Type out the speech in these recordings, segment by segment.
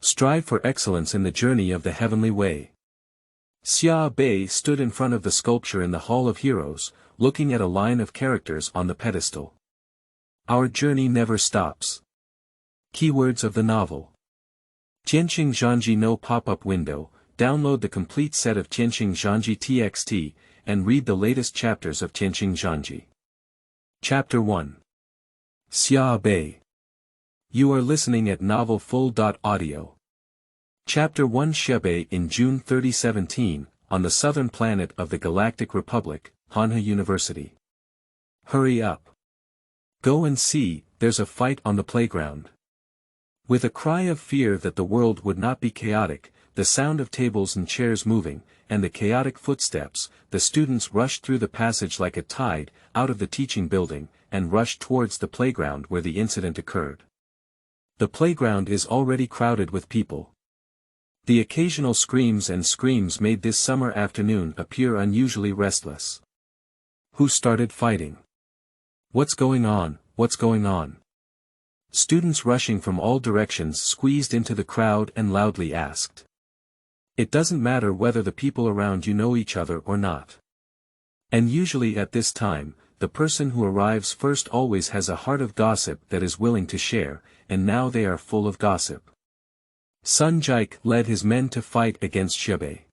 Strive for excellence in the journey of the heavenly way. Xia Bei stood in front of the sculpture in the Hall of Heroes, looking at a line of characters on the pedestal. Our journey never stops. Keywords of the novel. Tianxing Zhanji no pop-up window. Download the complete set of Tianxing Zhanji TXT, and read the latest chapters of Tianxing Zhanji. Chapter 1. Xia Bei. You are listening at novelfull.audio. Chapter 1. Xia Bei. In June 3017, on the southern planet of the Galactic Republic, Handa University. Hurry up. Go and see, there's a fight on the playground. With a cry of fear that the world would not be chaotic, the sound of tables and chairs moving, and the chaotic footsteps, the students rushed through the passage like a tide, out of the teaching building, and rushed towards the playground where the incident occurred. The playground is already crowded with people. The occasional screams made this summer afternoon appear unusually restless. Who started fighting? What's going on? What's going on? Students rushing from all directions squeezed into the crowd and loudly asked. It doesn't matter whether the people around you know each other or not. And usually at this time, the person who arrives first always has a heart of gossip that is willing to share, and now they are full of gossip. Sun Jike led his men to fight against Xia Bei.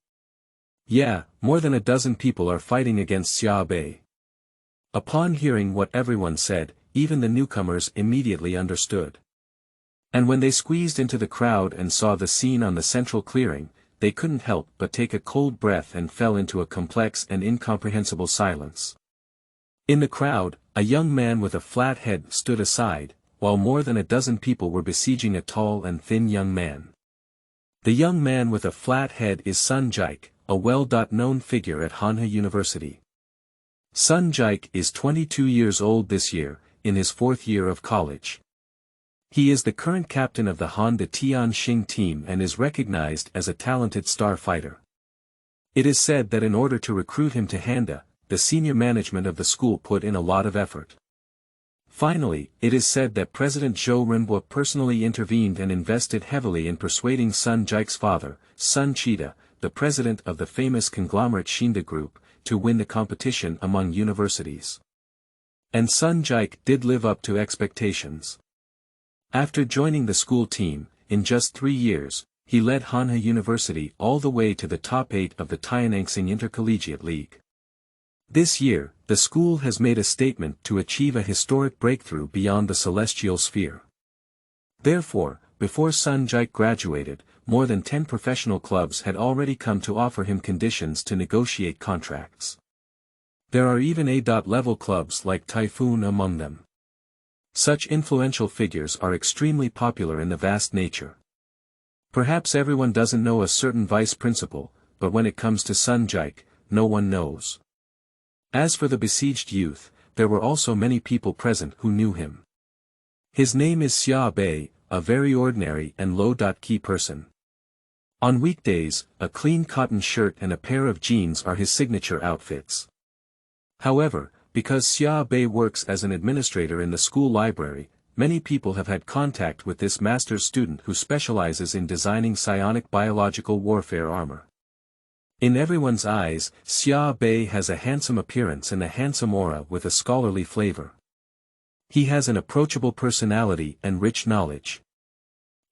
Yeah, more than a dozen people are fighting against Xia Bei. Upon hearing what everyone said, even the newcomers immediately understood. And when they squeezed into the crowd and saw the scene on the central clearing, they couldn't help but take a cold breath and fell into a complex and incomprehensible silence. In the crowd, a young man with a flat head stood aside, while more than a dozen people were besieging a tall and thin young man. The young man with a flat head is Sun Jike, a well-known figure at Handa University. Sun Jike is 22 years old this year, in his 4th year of college. He is the current captain of the Handa Tianxing team and is recognized as a talented star fighter. It is said that in order to recruit him to Handa, the senior management of the school put in a lot of effort. Finally, it is said that President Zhou Renbo personally intervened and invested heavily in persuading Sun Jike's father, Sun Cheetah, the president of the famous conglomerate Handa Group, to win the competition among universities. And Sun Jike did live up to expectations. After joining the school team, in just 3 years, he led Handa University all the way to the top 8 of the Tianxing Intercollegiate League. This year, the school has made a statement to achieve a historic breakthrough beyond the celestial sphere. Therefore, before Sun Jike graduated, more than 10 professional clubs had already come to offer him conditions to negotiate contracts. There are even A-level clubs like Typhoon among them. Such influential figures are extremely popular in the vast nature. Perhaps everyone doesn't know a certain vice principal, but when it comes to Sun Jike, no one knows. As for the besieged youth, there were also many people present who knew him. His name is Xia Bei, a very ordinary and low-key person. On weekdays, a clean cotton shirt and a pair of jeans are his signature outfits. However, because Xia Bei works as an administrator in the school library, many people have had contact with this master's student who specializes in designing psionic biological warfare armor. In everyone's eyes, Xia Bei has a handsome appearance and a handsome aura with a scholarly flavor. He has an approachable personality and rich knowledge.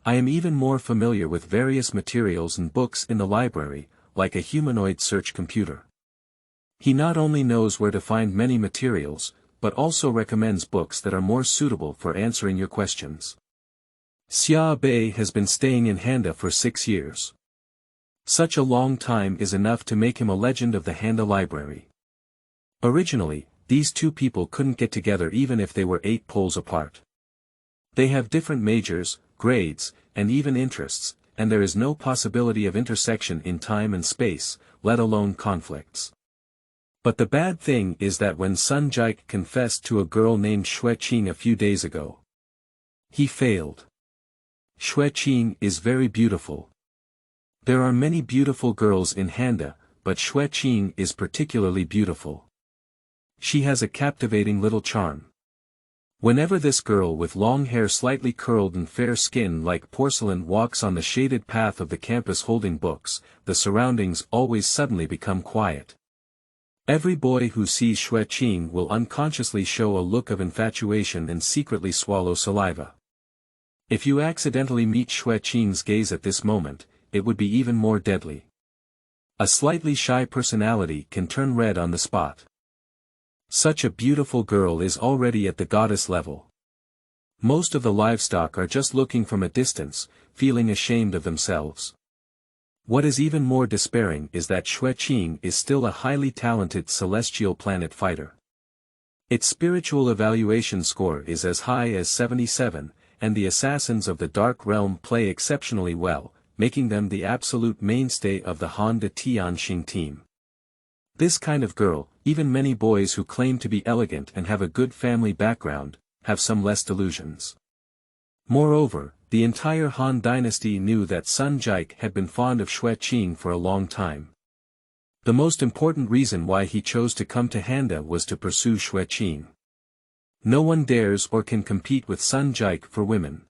I am even more familiar with various materials and books in the library, like a humanoid search computer. He not only knows where to find many materials, but also recommends books that are more suitable for answering your questions. Xia Bei has been staying in Handa for 6 years. Such a long time is enough to make him a legend of the Handa library. Originally, these two people couldn't get together even if they were 8 poles apart. They have different majors, grades, and even interests, and there is no possibility of intersection in time and space, let alone conflicts. But the bad thing is that when Sun Jike confessed to a girl named Xueqing a few days ago, he failed. Xueqing is very beautiful. There are many beautiful girls in Handa, but Xueqing is particularly beautiful. She has a captivating little charm. Whenever this girl with long hair slightly curled and fair skin like porcelain walks on the shaded path of the campus holding books, the surroundings always suddenly become quiet. Every boy who sees Xueqing will unconsciously show a look of infatuation and secretly swallow saliva. If you accidentally meet Xueqing's gaze at this moment, it would be even more deadly. A slightly shy personality can turn red on the spot. Such a beautiful girl is already at the goddess level. Most of the livestock are just looking from a distance, feeling ashamed of themselves. What is even more despairing is that Xueqing is still a highly talented celestial planet fighter. Its spiritual evaluation score is as high as 77, and the assassins of the Dark Realm play exceptionally well, making them the absolute mainstay of the Handa Tianxing team. This kind of girl, even many boys who claim to be elegant and have a good family background, have some less delusions. Moreover, the entire Han dynasty knew that Sun Jike had been fond of Xueqing for a long time. The most important reason why he chose to come to Handa was to pursue Xueqing. No one dares or can compete with Sun Jike for women.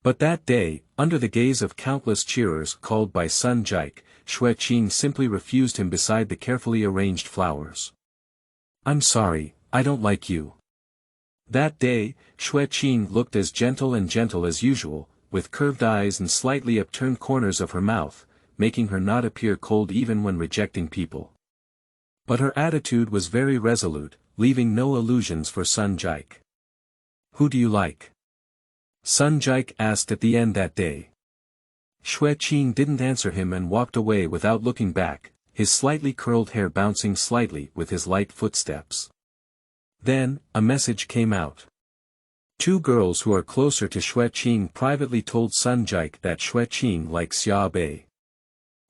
But that day, under the gaze of countless cheerers called by Sun Jike, Xueqing simply refused him beside the carefully arranged flowers. "I'm sorry, I don't like you." That day, Xueqing looked as gentle as usual, with curved eyes and slightly upturned corners of her mouth, making her not appear cold even when rejecting people. But her attitude was very resolute, leaving no illusions for Sun Jike. "Who do you like?" Sun Jike asked at the end that day. Xueqing didn't answer him and walked away without looking back, his slightly curled hair bouncing slightly with his light footsteps. Then, a message came out. Two girls who are closer to Xueqing privately told Sun Jike that Xueqing likes Xia Bei.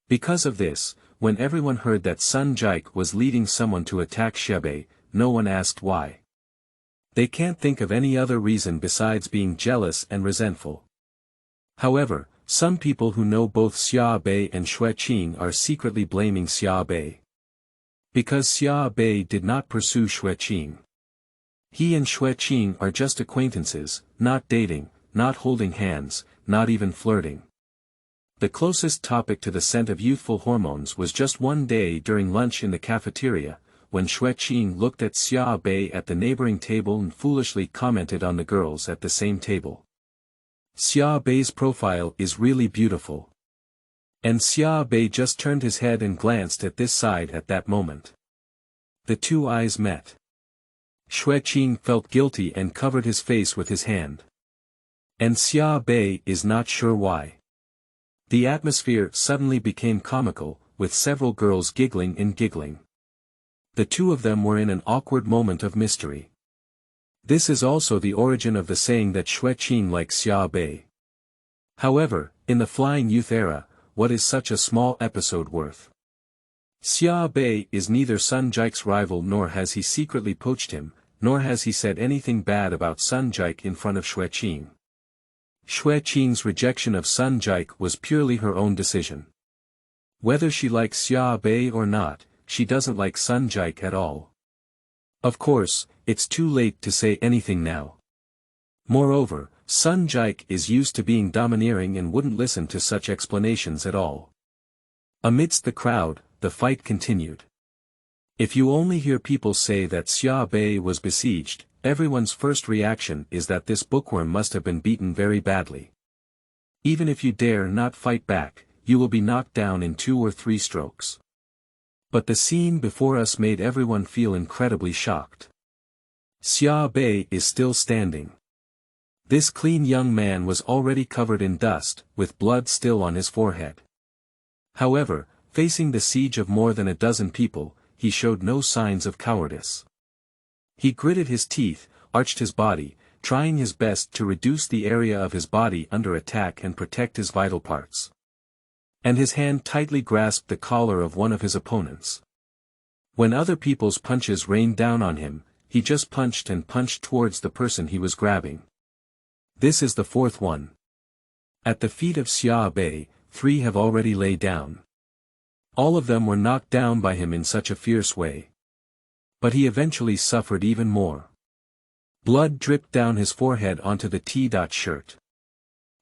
Because of this, when everyone heard that Sun Jike was leading someone to attack Xia Bei, no one asked why. They can't think of any other reason besides being jealous and resentful. However, some people who know both Xia Bei and Xueqing are secretly blaming Xia Bei. Because Xia Bei did not pursue Xueqing. He and Xueqing are just acquaintances, not dating, not holding hands, not even flirting. The closest topic to the scent of youthful hormones was just one day during lunch in the cafeteria, when Xueqing looked at Xia Bei at the neighboring table and foolishly commented on the girls at the same table. "Xia Bei's profile is really beautiful." And Xia Bei just turned his head and glanced at this side at that moment. The two eyes met. Xueqing felt guilty and covered his face with his hand. And Xia Bei is not sure why. The atmosphere suddenly became comical, with several girls giggling and giggling. The two of them were in an awkward moment of mystery. This is also the origin of the saying that Xueqing likes Xia Bei. However, in the Flying Youth era, what is such a small episode worth? Xia Bei is neither Sun Jike's rival, nor has he secretly poached him, nor has he said anything bad about Sun Jike in front of Xueqing. Xueqing's rejection of Sun Jike was purely her own decision. Whether she likes Xia Bei or not, she doesn't like Sun Jike at all. Of course, it's too late to say anything now. Moreover, Sun Jike is used to being domineering and wouldn't listen to such explanations at all. Amidst the crowd, the fight continued. If you only hear people say that Xia Bei was besieged, everyone's first reaction is that this bookworm must have been beaten very badly. Even if you dare not fight back, you will be knocked down in 2 or 3 strokes. But the scene before us made everyone feel incredibly shocked. Xia Bei is still standing. This clean young man was already covered in dust, with blood still on his forehead. However, facing the siege of more than a dozen people, he showed no signs of cowardice. He gritted his teeth, arched his body, trying his best to reduce the area of his body under attack and protect his vital parts. And his hand tightly grasped the collar of one of his opponents. When other people's punches rained down on him, he just punched and punched towards the person he was grabbing. This is the 4th one. At the feet of Xia Bei, 3 have already laid down. All of them were knocked down by him in such a fierce way. But he eventually suffered even more. Blood dripped down his forehead onto the T-shirt.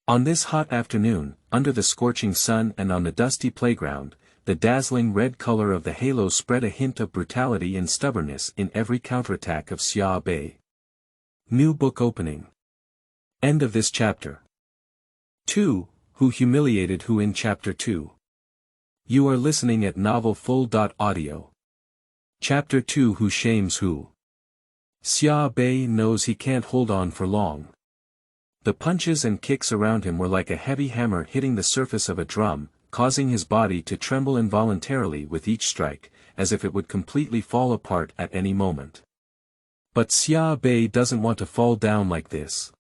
On this hot afternoon, under the scorching sun and on the dusty playground, the dazzling red color of the halo spread a hint of brutality and stubbornness in every counterattack of Xia Bei. New book opening. End of this chapter. 2. Who humiliated who in Chapter 2. You are listening at novelfull.audio. Chapter 2 Who shames who. Xia Bei knows he can't hold on for long. The punches and kicks around him were like a heavy hammer hitting the surface of a drum, causing his body to tremble involuntarily with each strike, as if it would completely fall apart at any moment. But Xia Bei doesn't want to fall down like this.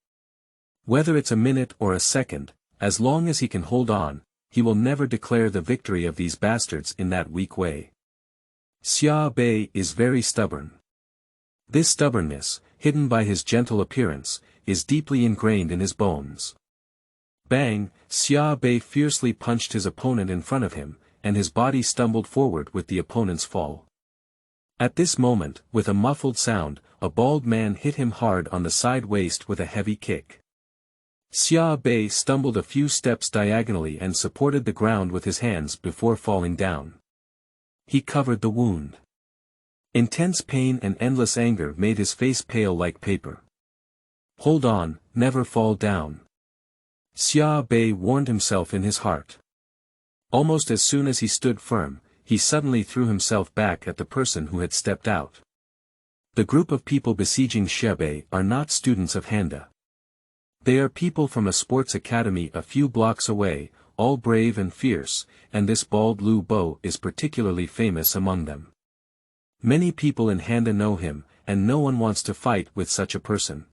Whether it's a minute or a second, as long as he can hold on, he will never declare the victory of these bastards in that weak way. Xia Bei is very stubborn. This stubbornness, hidden by his gentle appearance, is deeply ingrained in his bones. Bang! Xia Bei fiercely punched his opponent in front of him, and his body stumbled forward with the opponent's fall. At this moment, with a muffled sound, a bald man hit him hard on the side waist with a heavy kick. Xia Bei stumbled a few steps diagonally and supported the ground with his hands before falling down. He covered the wound. Intense pain and endless anger made his face pale like paper. Hold on, never fall down. Xia Bei warned himself in his heart. Almost as soon as he stood firm, he suddenly threw himself back at the person who had stepped out. The group of people besieging Xia Bei are not students of Handa. They are people from a sports academy a few blocks away, all brave and fierce, and this bald Lu Bo is particularly famous among them. Many people in Handa know him, and no one wants to fight with such a person.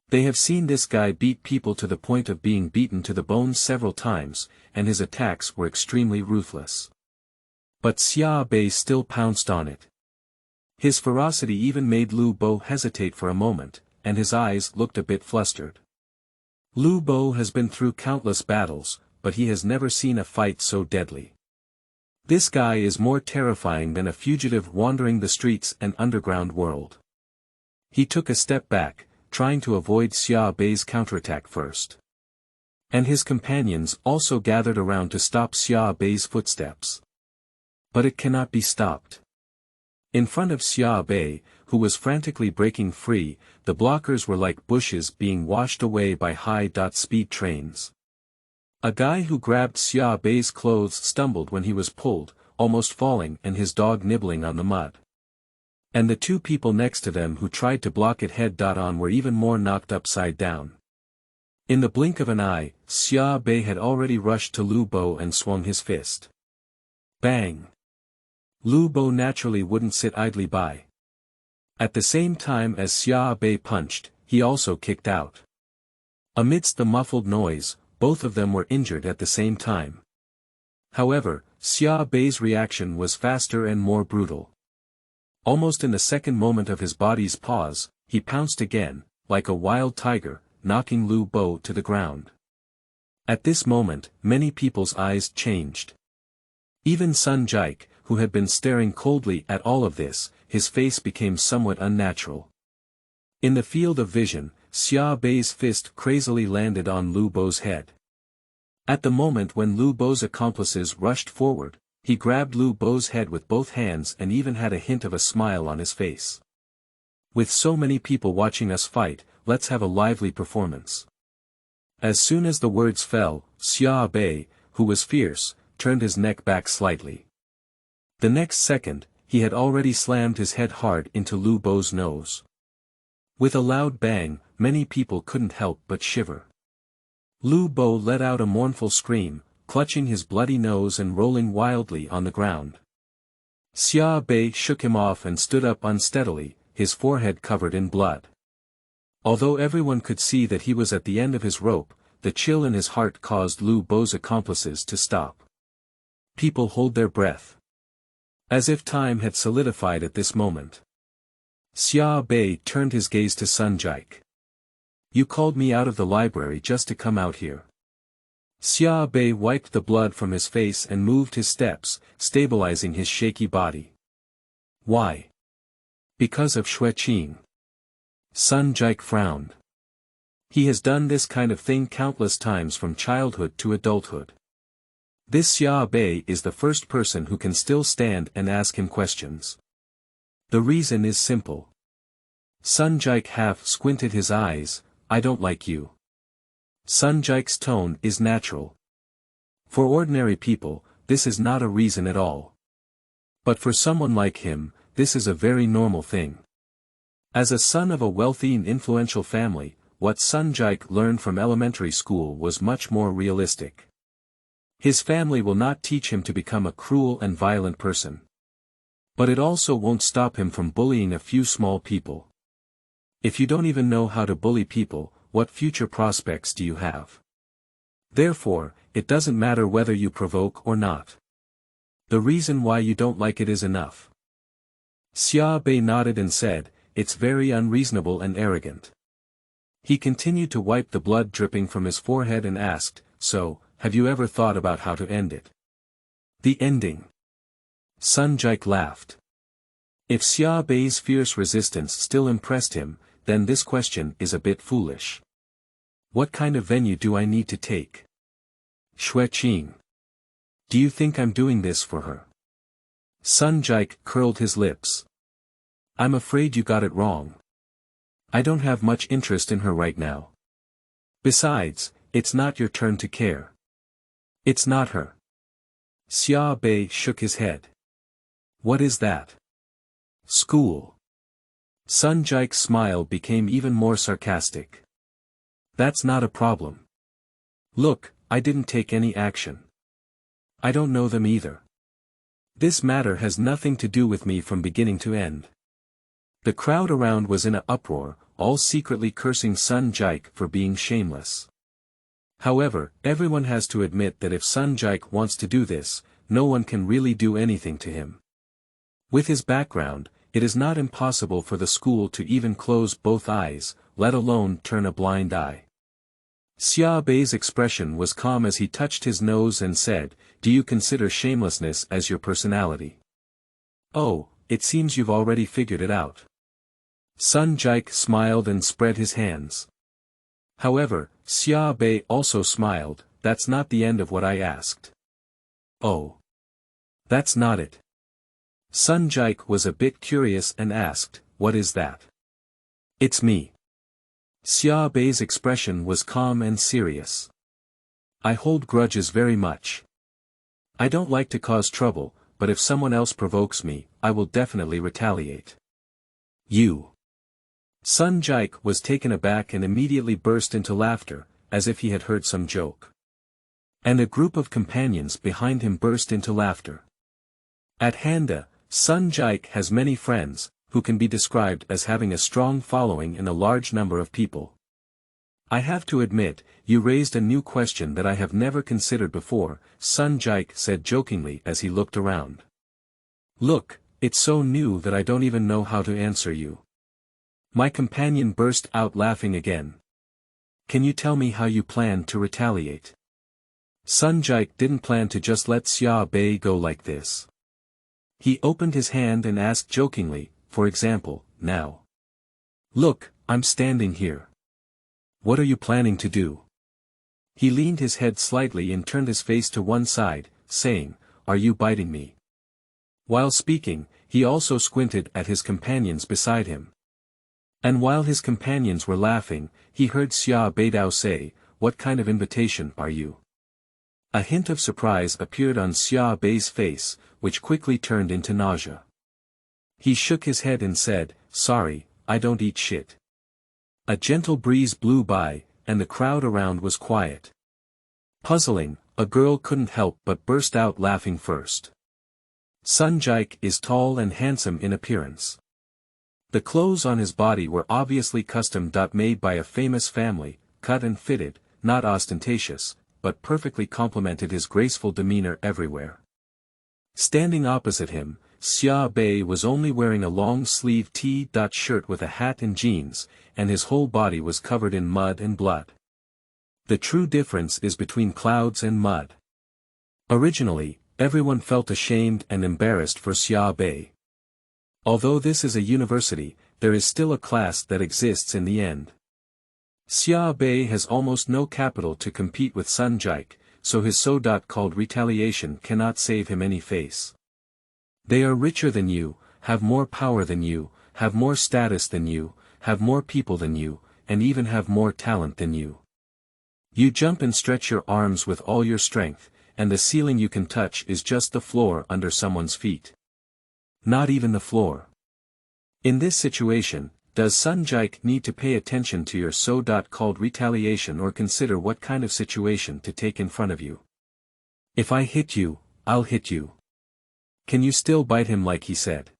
They have seen this guy beat people to the point of being beaten to the bone several times, and his attacks were extremely ruthless. But Xia Bei still pounced on it. His ferocity even made Lu Bo hesitate for a moment, and his eyes looked a bit flustered. Lu Bo has been through countless battles, but he has never seen a fight so deadly. This guy is more terrifying than a fugitive wandering the streets and underground world. He took a step back, trying to avoid Xia Bei's counterattack first. And his companions also gathered around to stop Xia Bei's footsteps. But it cannot be stopped. In front of Xia Bei, who was frantically breaking free, the blockers were like bushes being washed away by high-speed trains. A guy who grabbed Xia Bei's clothes stumbled when he was pulled, almost falling and his dog nibbling on the mud. And the two people next to them who tried to block it head-on were even more knocked upside down. In the blink of an eye, Xia Bei had already rushed to Lu Bo and swung his fist. Bang! Lu Bo naturally wouldn't sit idly by. At the same time as Xia Bei punched, he also kicked out. Amidst the muffled noise, both of them were injured at the same time. However, Xia Bei's reaction was faster and more brutal. Almost in the second moment of his body's pause, he pounced again, like a wild tiger, knocking Lu Bo to the ground. At this moment, many people's eyes changed. Even Sun Jike, who had been staring coldly at all of this, his face became somewhat unnatural. In the field of vision, Xia Bei's fist crazily landed on Lu Bo's head. At the moment when Lu Bo's accomplices rushed forward, he grabbed Lu Bo's head with both hands and even had a hint of a smile on his face. With so many people watching us fight, let's have a lively performance. As soon as the words fell, Xia Bei, who was fierce, turned his neck back slightly. The next second, he had already slammed his head hard into Lu Bo's nose. With a loud bang, many people couldn't help but shiver. Lu Bo let out a mournful scream, clutching his bloody nose and rolling wildly on the ground. Xia Bei shook him off and stood up unsteadily, his forehead covered in blood. Although everyone could see that he was at the end of his rope, the chill in his heart caused Lu Bo's accomplices to stop. People hold their breath. As if time had solidified at this moment. Xia Bei turned his gaze to Sun Jike. You called me out of the library just to come out here. Xia Bei wiped the blood from his face and moved his steps, stabilizing his shaky body. Why? Because of Xueqing. Zhanji frowned. He has done this kind of thing countless times from childhood to adulthood. This Xia Bei is the first person who can still stand and ask him questions. The reason is simple. Zhanji half squinted his eyes. I don't like you. Zhanji's tone is natural. For ordinary people, this is not a reason at all. But for someone like him, this is a very normal thing. As a son of a wealthy and influential family, what Zhanji learned from elementary school was much more realistic. His family will not teach him to become a cruel and violent person. But it also won't stop him from bullying a few small people. If you don't even know how to bully people, what future prospects do you have? Therefore, it doesn't matter whether you provoke or not. The reason why you don't like it is enough. Xia Bei nodded and said, it's very unreasonable and arrogant. He continued to wipe the blood dripping from his forehead and asked, so, have you ever thought about how to end it? The ending. Zhanji laughed. If Xia Bei's fierce resistance still impressed him, then this question is a bit foolish. What kind of venue do I need to take? Xueqing. Do you think I'm doing this for her? Zhanji curled his lips. I'm afraid you got it wrong. I don't have much interest in her right now. Besides, it's not your turn to care. It's not her. Xia Bei shook his head. What is that? School. Zhanji's smile became even more sarcastic. That's not a problem. Look, I didn't take any action. I don't know them either. This matter has nothing to do with me from beginning to end. The crowd around was in an uproar, all secretly cursing Zhanji for being shameless. However, everyone has to admit that if Zhanji wants to do this, no one can really do anything to him. With his background, it is not impossible for the school to even close both eyes, let alone turn a blind eye. Xia Bei's expression was calm as he touched his nose and said, do you consider shamelessness as your personality? Oh, it seems you've already figured it out. Zhanji smiled and spread his hands. However, Xia Bei also smiled, that's not the end of what I asked. Oh. That's not it. Zhanji was a bit curious and asked, what is that? It's me. Xia Bei's expression was calm and serious. I hold grudges very much. I don't like to cause trouble, but if someone else provokes me, I will definitely retaliate. You. Zhanji was taken aback and immediately burst into laughter, as if he had heard some joke. And a group of companions behind him burst into laughter. At Handa, Zhanji has many friends, who can be described as having a strong following in a large number of people. I have to admit, you raised a new question that I have never considered before, Zhanji said jokingly as he looked around. Look, it's so new that I don't even know how to answer you. My companion burst out laughing again. Can you tell me how you plan to retaliate? Zhanji didn't plan to just let Xia Bei go like this. He opened his hand and asked jokingly, for example, now. Look, I'm standing here. What are you planning to do? He leaned his head slightly and turned his face to one side, saying, are you biting me? While speaking, he also squinted at his companions beside him. And while his companions were laughing, he heard Xia Bei say, what kind of invitation are you? A hint of surprise appeared on Xia Bei's face, which quickly turned into nausea. He shook his head and said, sorry, I don't eat shit. A gentle breeze blew by, and the crowd around was quiet. Puzzling, a girl couldn't help but burst out laughing first. Zhanji is tall and handsome in appearance. The clothes on his body were obviously custom-made by a famous family, cut and fitted, not ostentatious, but perfectly complemented his graceful demeanor everywhere. Standing opposite him, Xia Bei was only wearing a long-sleeved T-shirt with a hat and jeans, and his whole body was covered in mud and blood. The true difference is between clouds and mud. Originally, everyone felt ashamed and embarrassed for Xia Bei. Although this is a university, there is still a class that exists in the end. Xia Bei has almost no capital to compete with Zhanji, so his so-called retaliation cannot save him any face. They are richer than you, have more power than you, have more status than you, have more people than you, and even have more talent than you. You jump and stretch your arms with all your strength, and the ceiling you can touch is just the floor under someone's feet. Not even the floor. In this situation, does Zhanji need to pay attention to your so-called retaliation or consider what kind of situation to take in front of you? If I hit you, I'll hit you. Can you still bite him like he said?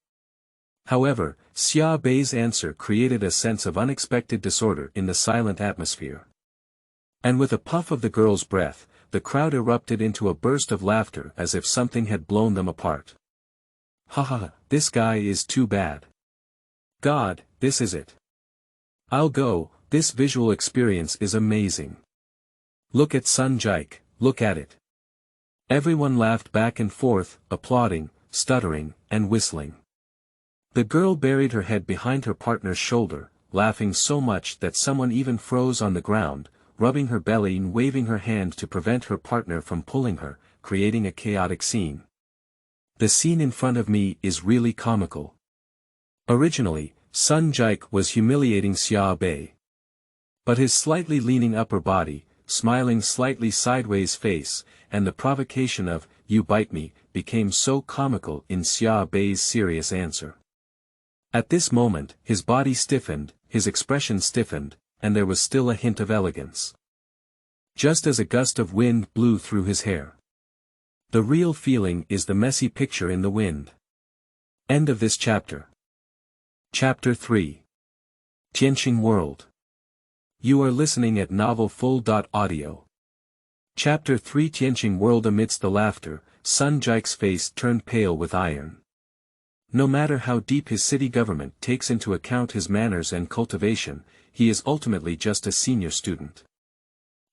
However, Xia Bei's answer created a sense of unexpected disorder in the silent atmosphere. And with a puff of the girl's breath, the crowd erupted into a burst of laughter as if something had blown them apart. Haha, this guy is too bad. God, this is it. I'll go, this visual experience is amazing. Look at Zhanji, look at it. Everyone laughed back and forth, applauding, stuttering, and whistling. The girl buried her head behind her partner's shoulder, laughing so much that someone even froze on the ground, rubbing her belly and waving her hand to prevent her partner from pulling her, creating a chaotic scene. The scene in front of me is really comical. Originally, Zhanji was humiliating Xia Bei. But his slightly leaning upper body, smiling slightly sideways face, and the provocation of, "You bite me," became so comical in Xia Bei's serious answer. At this moment, his body stiffened, his expression stiffened, and there was still a hint of elegance. Just as a gust of wind blew through his hair. The real feeling is the messy picture in the wind. End of this chapter. Chapter 3. Tianxing World. You are listening at novelfull.audio. Chapter 3. Tianxing World. Amidst the laughter, Zhanji's face turned pale with iron. No matter how deep his city government takes into account his manners and cultivation, he is ultimately just a senior student.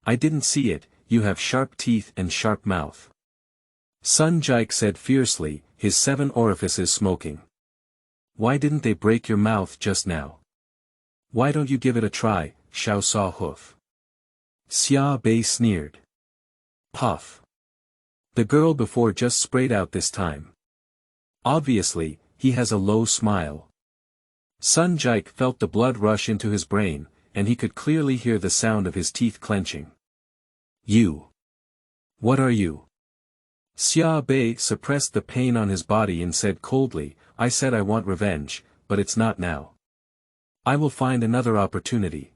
I didn't see it, you have sharp teeth and sharp mouth. Zhanji said fiercely, his 7 orifices smoking. Why didn't they break your mouth just now? Why don't you give it a try, Xiao Sa Hoof? Xia Bei sneered. Puff. The girl before just sprayed out this time. Obviously, he has a low smile. Zhanji felt the blood rush into his brain, and he could clearly hear the sound of his teeth clenching. You. What are you? Xia Bei suppressed the pain on his body and said coldly, I said I want revenge, but it's not now. I will find another opportunity.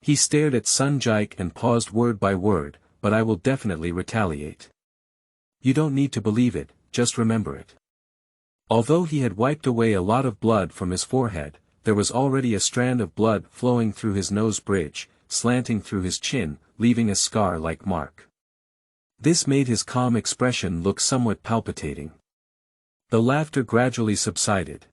He stared at Zhanji and paused word by word, but I will definitely retaliate. You don't need to believe it, just remember it. Although he had wiped away a lot of blood from his forehead, there was already a strand of blood flowing through his nose bridge, slanting through his chin, leaving a scar-like mark. This made his calm expression look somewhat palpitating. The laughter gradually subsided.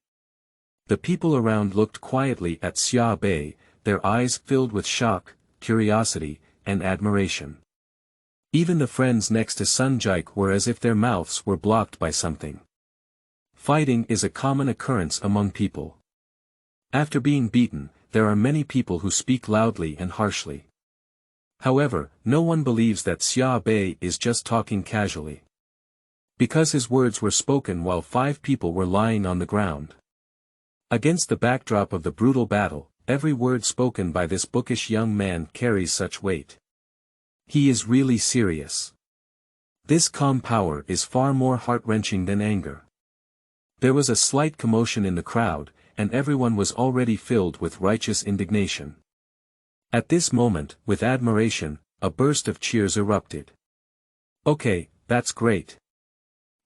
The people around looked quietly at Xia Bei, their eyes filled with shock, curiosity, and admiration. Even the friends next to Zhanji were as if their mouths were blocked by something. Fighting is a common occurrence among people. After being beaten, there are many people who speak loudly and harshly. However, no one believes that Xia Bei is just talking casually. Because his words were spoken while 5 people were lying on the ground. Against the backdrop of the brutal battle, every word spoken by this bookish young man carries such weight. He is really serious. This calm power is far more heart-wrenching than anger. There was a slight commotion in the crowd, and everyone was already filled with righteous indignation. At this moment, with admiration, a burst of cheers erupted. Okay, that's great.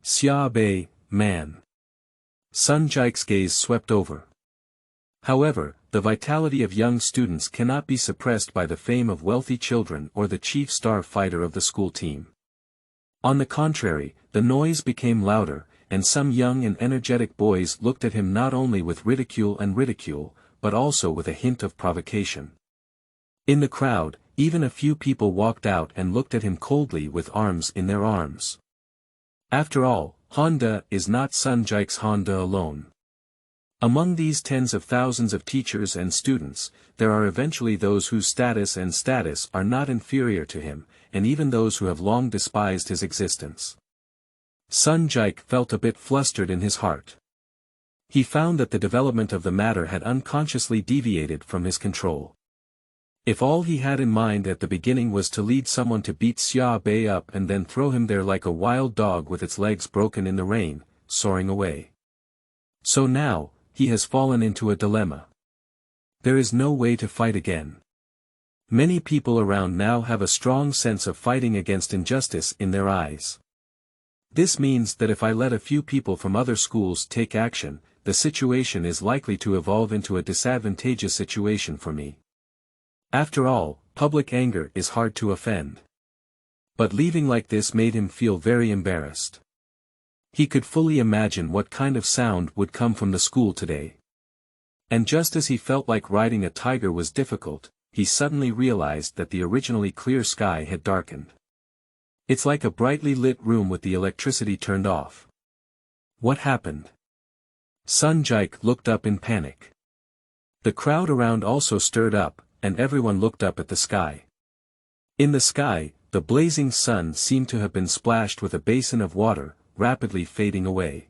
Xia Bei, man. Zhanji's gaze swept over. However, the vitality of young students cannot be suppressed by the fame of wealthy children or the chief star fighter of the school team. On the contrary, the noise became louder, and some young and energetic boys looked at him not only with ridicule, but also with a hint of provocation. In the crowd, even a few people walked out and looked at him coldly with arms in their arms. After all, Handa is not Zhanji's Handa alone. Among these tens of thousands of teachers and students, there are eventually those whose status are not inferior to him, and even those who have long despised his existence. Sun Jike felt a bit flustered in his heart. He found that the development of the matter had unconsciously deviated from his control. If all he had in mind at the beginning was to lead someone to beat Xia Bei up and then throw him there like a wild dog with its legs broken in the rain, soaring away. So now, he has fallen into a dilemma. There is no way to fight again. Many people around now have a strong sense of fighting against injustice in their eyes. This means that if I let a few people from other schools take action, the situation is likely to evolve into a disadvantageous situation for me. After all, public anger is hard to offend. But leaving like this made him feel very embarrassed. He could fully imagine what kind of sound would come from the school today. And just as he felt like riding a tiger was difficult, he suddenly realized that the originally clear sky had darkened. It's like a brightly lit room with the electricity turned off. What happened? Sun Jike looked up in panic. The crowd around also stirred up, and everyone looked up at the sky. In the sky, the blazing sun seemed to have been splashed with a basin of water, rapidly fading away.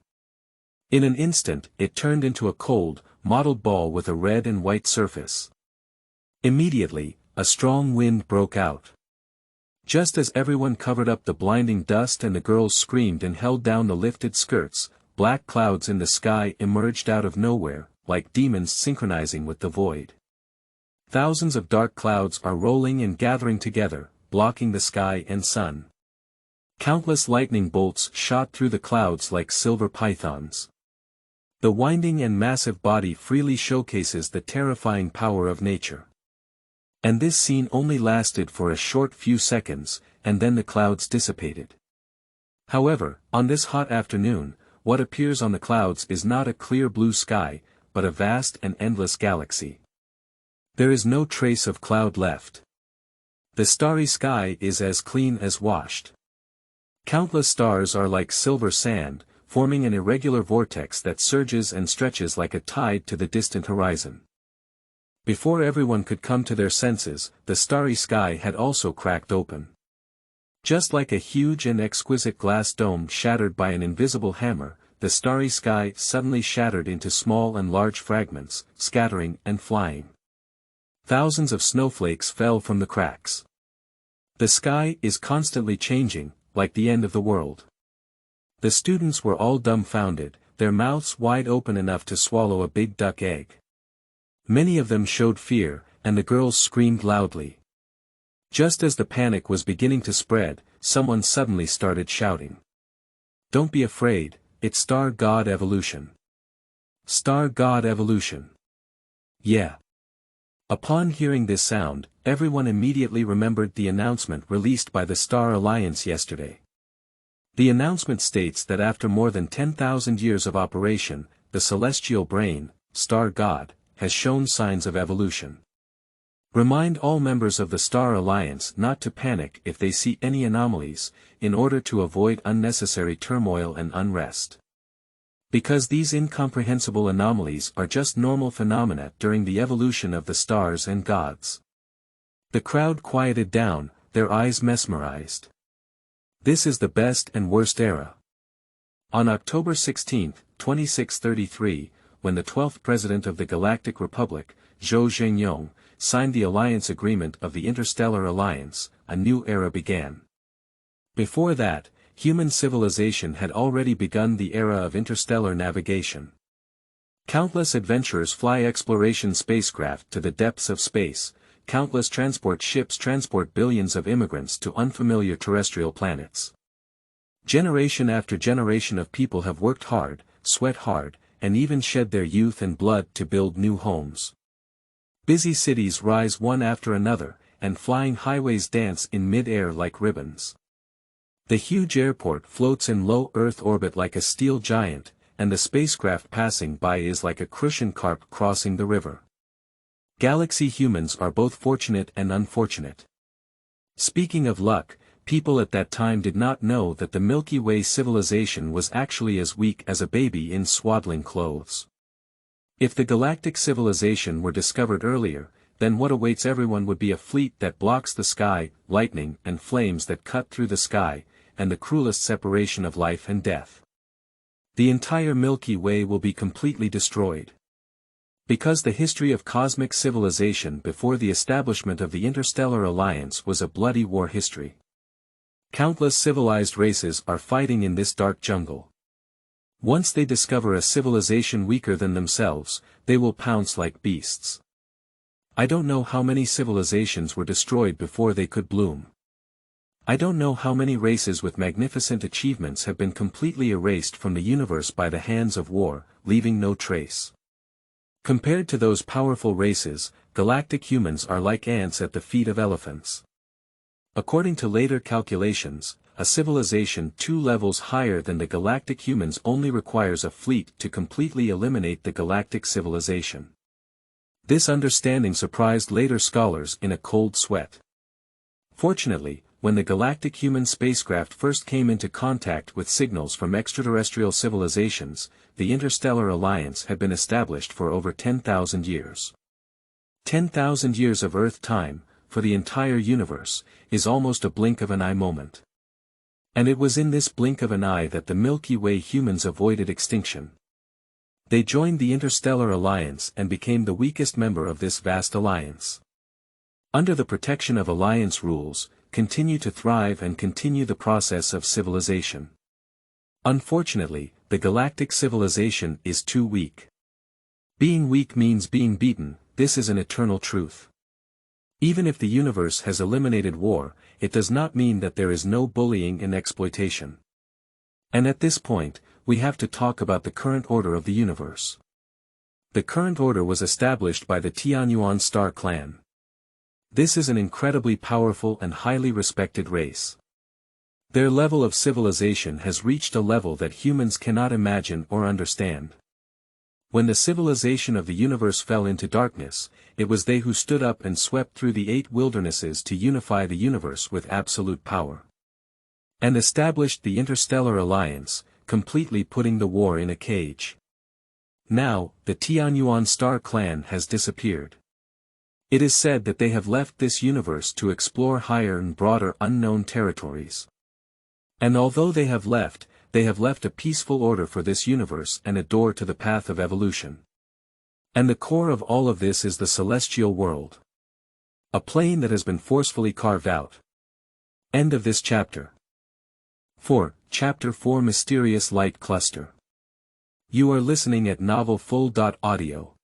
In an instant, it turned into a cold, mottled ball with a red and white surface. Immediately, a strong wind broke out. Just as everyone covered up the blinding dust and the girls screamed and held down the lifted skirts, black clouds in the sky emerged out of nowhere, like demons synchronizing with the void. Thousands of dark clouds are rolling and gathering together, blocking the sky and sun. Countless lightning bolts shot through the clouds like silver pythons. The winding and massive body freely showcases the terrifying power of nature. And this scene only lasted for a short few seconds, and then the clouds dissipated. However, on this hot afternoon, what appears on the clouds is not a clear blue sky, but a vast and endless galaxy. There is no trace of cloud left. The starry sky is as clean as washed. Countless stars are like silver sand, forming an irregular vortex that surges and stretches like a tide to the distant horizon. Before everyone could come to their senses, the starry sky had also cracked open. Just like a huge and exquisite glass dome shattered by an invisible hammer, the starry sky suddenly shattered into small and large fragments, scattering and flying. Thousands of snowflakes fell from the cracks. The sky is constantly changing, like the end of the world. The students were all dumbfounded, their mouths wide open enough to swallow a big duck egg. Many of them showed fear, and the girls screamed loudly. Just as the panic was beginning to spread, someone suddenly started shouting. "Don't be afraid, it's Star God Evolution. Star God Evolution. Yeah." Upon hearing this sound, everyone immediately remembered the announcement released by the Star Alliance yesterday. The announcement states that after more than 10,000 years of operation, the celestial brain, Star God, has shown signs of evolution. Remind all members of the Star Alliance not to panic if they see any anomalies, in order to avoid unnecessary turmoil and unrest. Because these incomprehensible anomalies are just normal phenomena during the evolution of the stars and gods. The crowd quieted down, their eyes mesmerized. This is the best and worst era. On October 16, 2633, when the 12th President of the Galactic Republic, Zhou Zhengyong, signed the alliance agreement of the Interstellar Alliance, a new era began. Before that, human civilization had already begun the era of interstellar navigation. Countless adventurers fly exploration spacecraft to the depths of space, countless transport ships transport billions of immigrants to unfamiliar terrestrial planets. Generation after generation of people have worked hard, sweat hard, and even shed their youth and blood to build new homes. Busy cities rise one after another, and flying highways dance in mid-air like ribbons. The huge airport floats in low Earth orbit like a steel giant, and the spacecraft passing by is like a crucian carp crossing the river. Galaxy humans are both fortunate and unfortunate. Speaking of luck, people at that time did not know that the Milky Way civilization was actually as weak as a baby in swaddling clothes. If the galactic civilization were discovered earlier, then what awaits everyone would be a fleet that blocks the sky, lightning and flames that cut through the sky, and the cruelest separation of life and death. The entire Milky Way will be completely destroyed. Because the history of cosmic civilization before the establishment of the Interstellar Alliance was a bloody war history. Countless civilized races are fighting in this dark jungle. Once they discover a civilization weaker than themselves, they will pounce like beasts. I don't know how many civilizations were destroyed before they could bloom. I don't know how many races with magnificent achievements have been completely erased from the universe by the hands of war, leaving no trace. Compared to those powerful races, galactic humans are like ants at the feet of elephants. According to later calculations, a civilization 2 levels higher than the galactic humans only requires a fleet to completely eliminate the galactic civilization. This understanding surprised later scholars in a cold sweat. Fortunately, when the galactic human spacecraft first came into contact with signals from extraterrestrial civilizations, the Interstellar Alliance had been established for over 10,000 years. 10,000 years of Earth time, for the entire universe, is almost a blink of an eye moment. And it was in this blink of an eye that the Milky Way humans avoided extinction. They joined the Interstellar Alliance and became the weakest member of this vast alliance. Under the protection of alliance rules, continue to thrive and continue the process of civilization. Unfortunately, the galactic civilization is too weak. Being weak means being beaten, this is an eternal truth. Even if the universe has eliminated war, it does not mean that there is no bullying and exploitation. And at this point, we have to talk about the current order of the universe. The current order was established by the Tianyuan Star clan. This is an incredibly powerful and highly respected race. Their level of civilization has reached a level that humans cannot imagine or understand. When the civilization of the universe fell into darkness, it was they who stood up and swept through the 8 wildernesses to unify the universe with absolute power. And established the Interstellar Alliance, completely putting the war in a cage. Now, the Tianyuan Star clan has disappeared. It is said that they have left this universe to explore higher and broader unknown territories. And although they have left a peaceful order for this universe and a door to the path of evolution. And the core of all of this is the celestial world. A plane that has been forcefully carved out. End of this chapter. 4. Chapter 4 Mysterious Light Cluster. You are listening at novelfull.audio.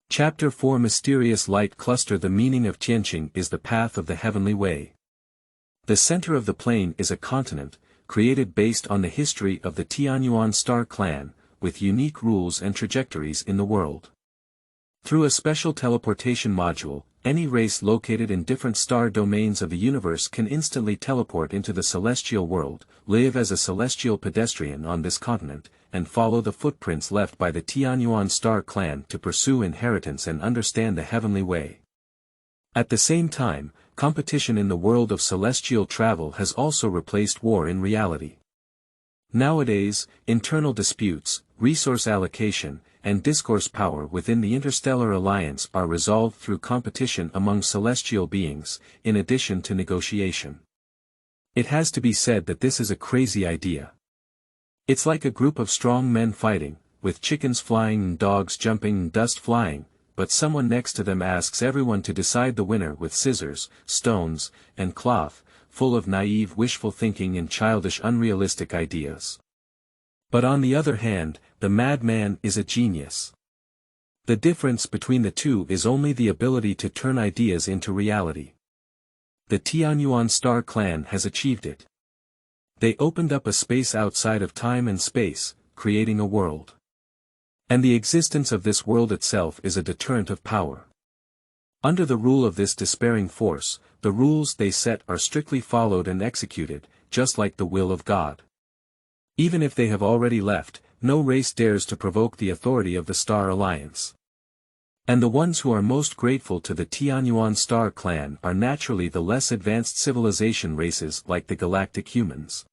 Chapter 4 Mysterious Light Cluster. The meaning of Tianxing is the path of the heavenly way. The center of the plane is a continent, created based on the history of the Tianyuan Star clan, with unique rules and trajectories in the world. Through a special teleportation module, any race located in different star domains of the universe can instantly teleport into the celestial world, live as a celestial pedestrian on this continent, and follow the footprints left by the Tianyuan Star clan to pursue inheritance and understand the heavenly way. At the same time, competition in the world of celestial travel has also replaced war in reality. Nowadays, internal disputes, resource allocation, and discourse power within the Interstellar Alliance are resolved through competition among celestial beings, in addition to negotiation. It has to be said that this is a crazy idea. It's like a group of strong men fighting, with chickens flying and dogs jumping and dust flying, but someone next to them asks everyone to decide the winner with scissors, stones, and cloth, full of naive wishful thinking and childish unrealistic ideas. But on the other hand, the madman is a genius. The difference between the two is only the ability to turn ideas into reality. The Tianyuan Star clan has achieved it. They opened up a space outside of time and space, creating a world. And the existence of this world itself is a deterrent of power. Under the rule of this despairing force, the rules they set are strictly followed and executed, just like the will of God. Even if they have already left, no race dares to provoke the authority of the Star Alliance. And the ones who are most grateful to the Tianyuan Star clan are naturally the less advanced civilization races like the galactic humans.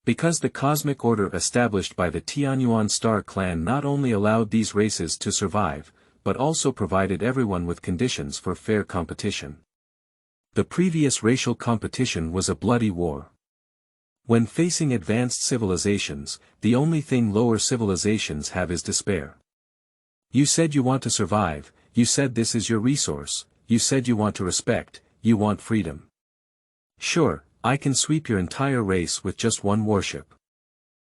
Because the cosmic order established by the Tianyuan star clan not only allowed these races to survive, but also provided everyone with conditions for fair competition. The previous racial competition was a bloody war. When facing advanced civilizations, the only thing lower civilizations have is despair. You said you want to survive, you said this is your resource, you said you want to respect, you want freedom. Sure, I can sweep your entire race with just one warship.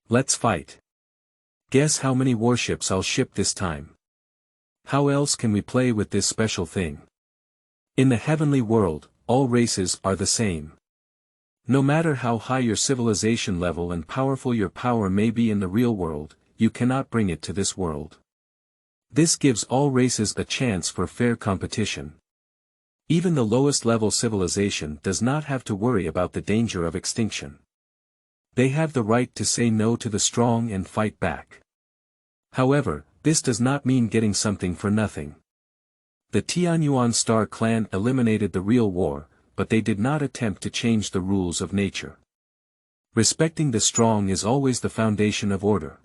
Let's fight. Guess how many warships I'll ship this time. How else can we play with this special thing? In the heavenly world, all races are the same. No matter how high your civilization level and powerful your power may be in the real world, you cannot bring it to this world. This gives all races a chance for fair competition. Even the lowest level civilization does not have to worry about the danger of extinction. They have the right to say no to the strong and fight back. However, this does not mean getting something for nothing. The Tianyuan Star clan eliminated the real war, but they did not attempt to change the rules of nature. Respecting the strong is always the foundation of order.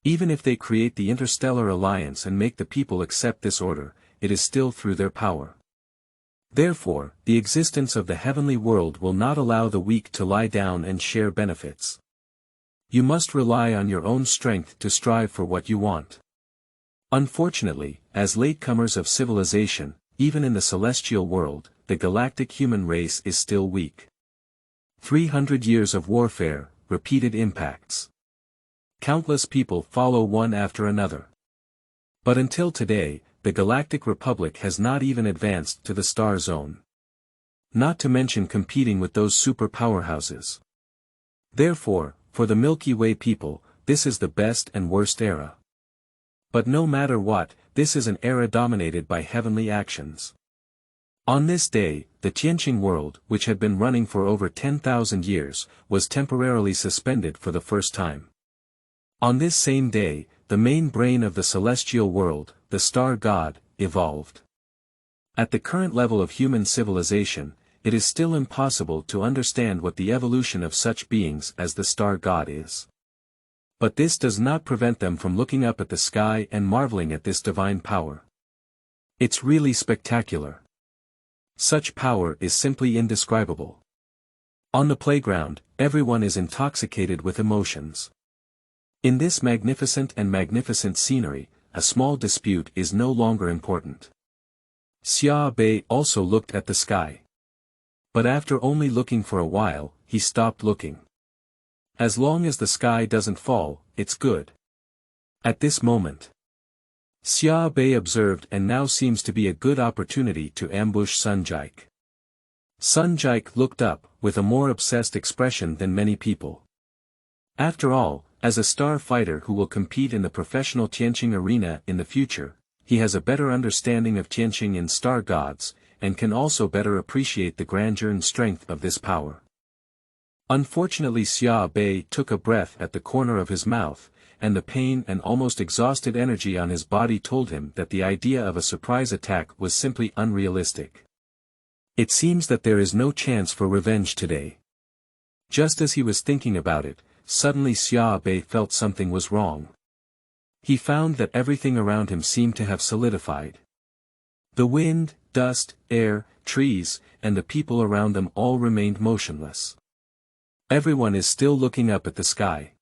Even if they create the interstellar alliance and make the people accept this order, it is still through their power. Therefore, the existence of the heavenly world will not allow the weak to lie down and share benefits. You must rely on your own strength to strive for what you want. Unfortunately, as latecomers of civilization, even in the celestial world, the galactic human race is still weak. 300 years of warfare, repeated impacts. Countless people follow one after another. But until today, the Galactic Republic has not even advanced to the star zone. Not to mention competing with those super powerhouses. Therefore, for the Milky Way people, this is the best and worst era. But no matter what, this is an era dominated by heavenly actions. On this day, the Tianxing world, which had been running for over 10,000 years, was temporarily suspended for the first time. On this same day, the main brain of the celestial world, the star god, evolved. At the current level of human civilization, it is still impossible to understand what the evolution of such beings as the star god is. But this does not prevent them from looking up at the sky and marveling at this divine power. It's really spectacular. Such power is simply indescribable. On the playground, everyone is intoxicated with emotions. In this magnificent scenery, a small dispute is no longer important. Xia Bei also looked at the sky. But after only looking for a while, he stopped looking. As long as the sky doesn't fall, it's good. At this moment, Xia Bei observed and now seems to be a good opportunity to ambush Zhanji. Zhanji looked up, with a more obsessed expression than many people. After all, as a star fighter who will compete in the professional Tianxing arena in the future, he has a better understanding of Tianxing and star gods, and can also better appreciate the grandeur and strength of this power. Unfortunately, Xia Bei took a breath at the corner of his mouth, and the pain and almost exhausted energy on his body told him that the idea of a surprise attack was simply unrealistic. It seems that there is no chance for revenge today. Just as he was thinking about it, suddenly Xia Bei felt something was wrong. He found that everything around him seemed to have solidified. The wind, dust, air, trees, and the people around them all remained motionless. Everyone is still looking up at the sky.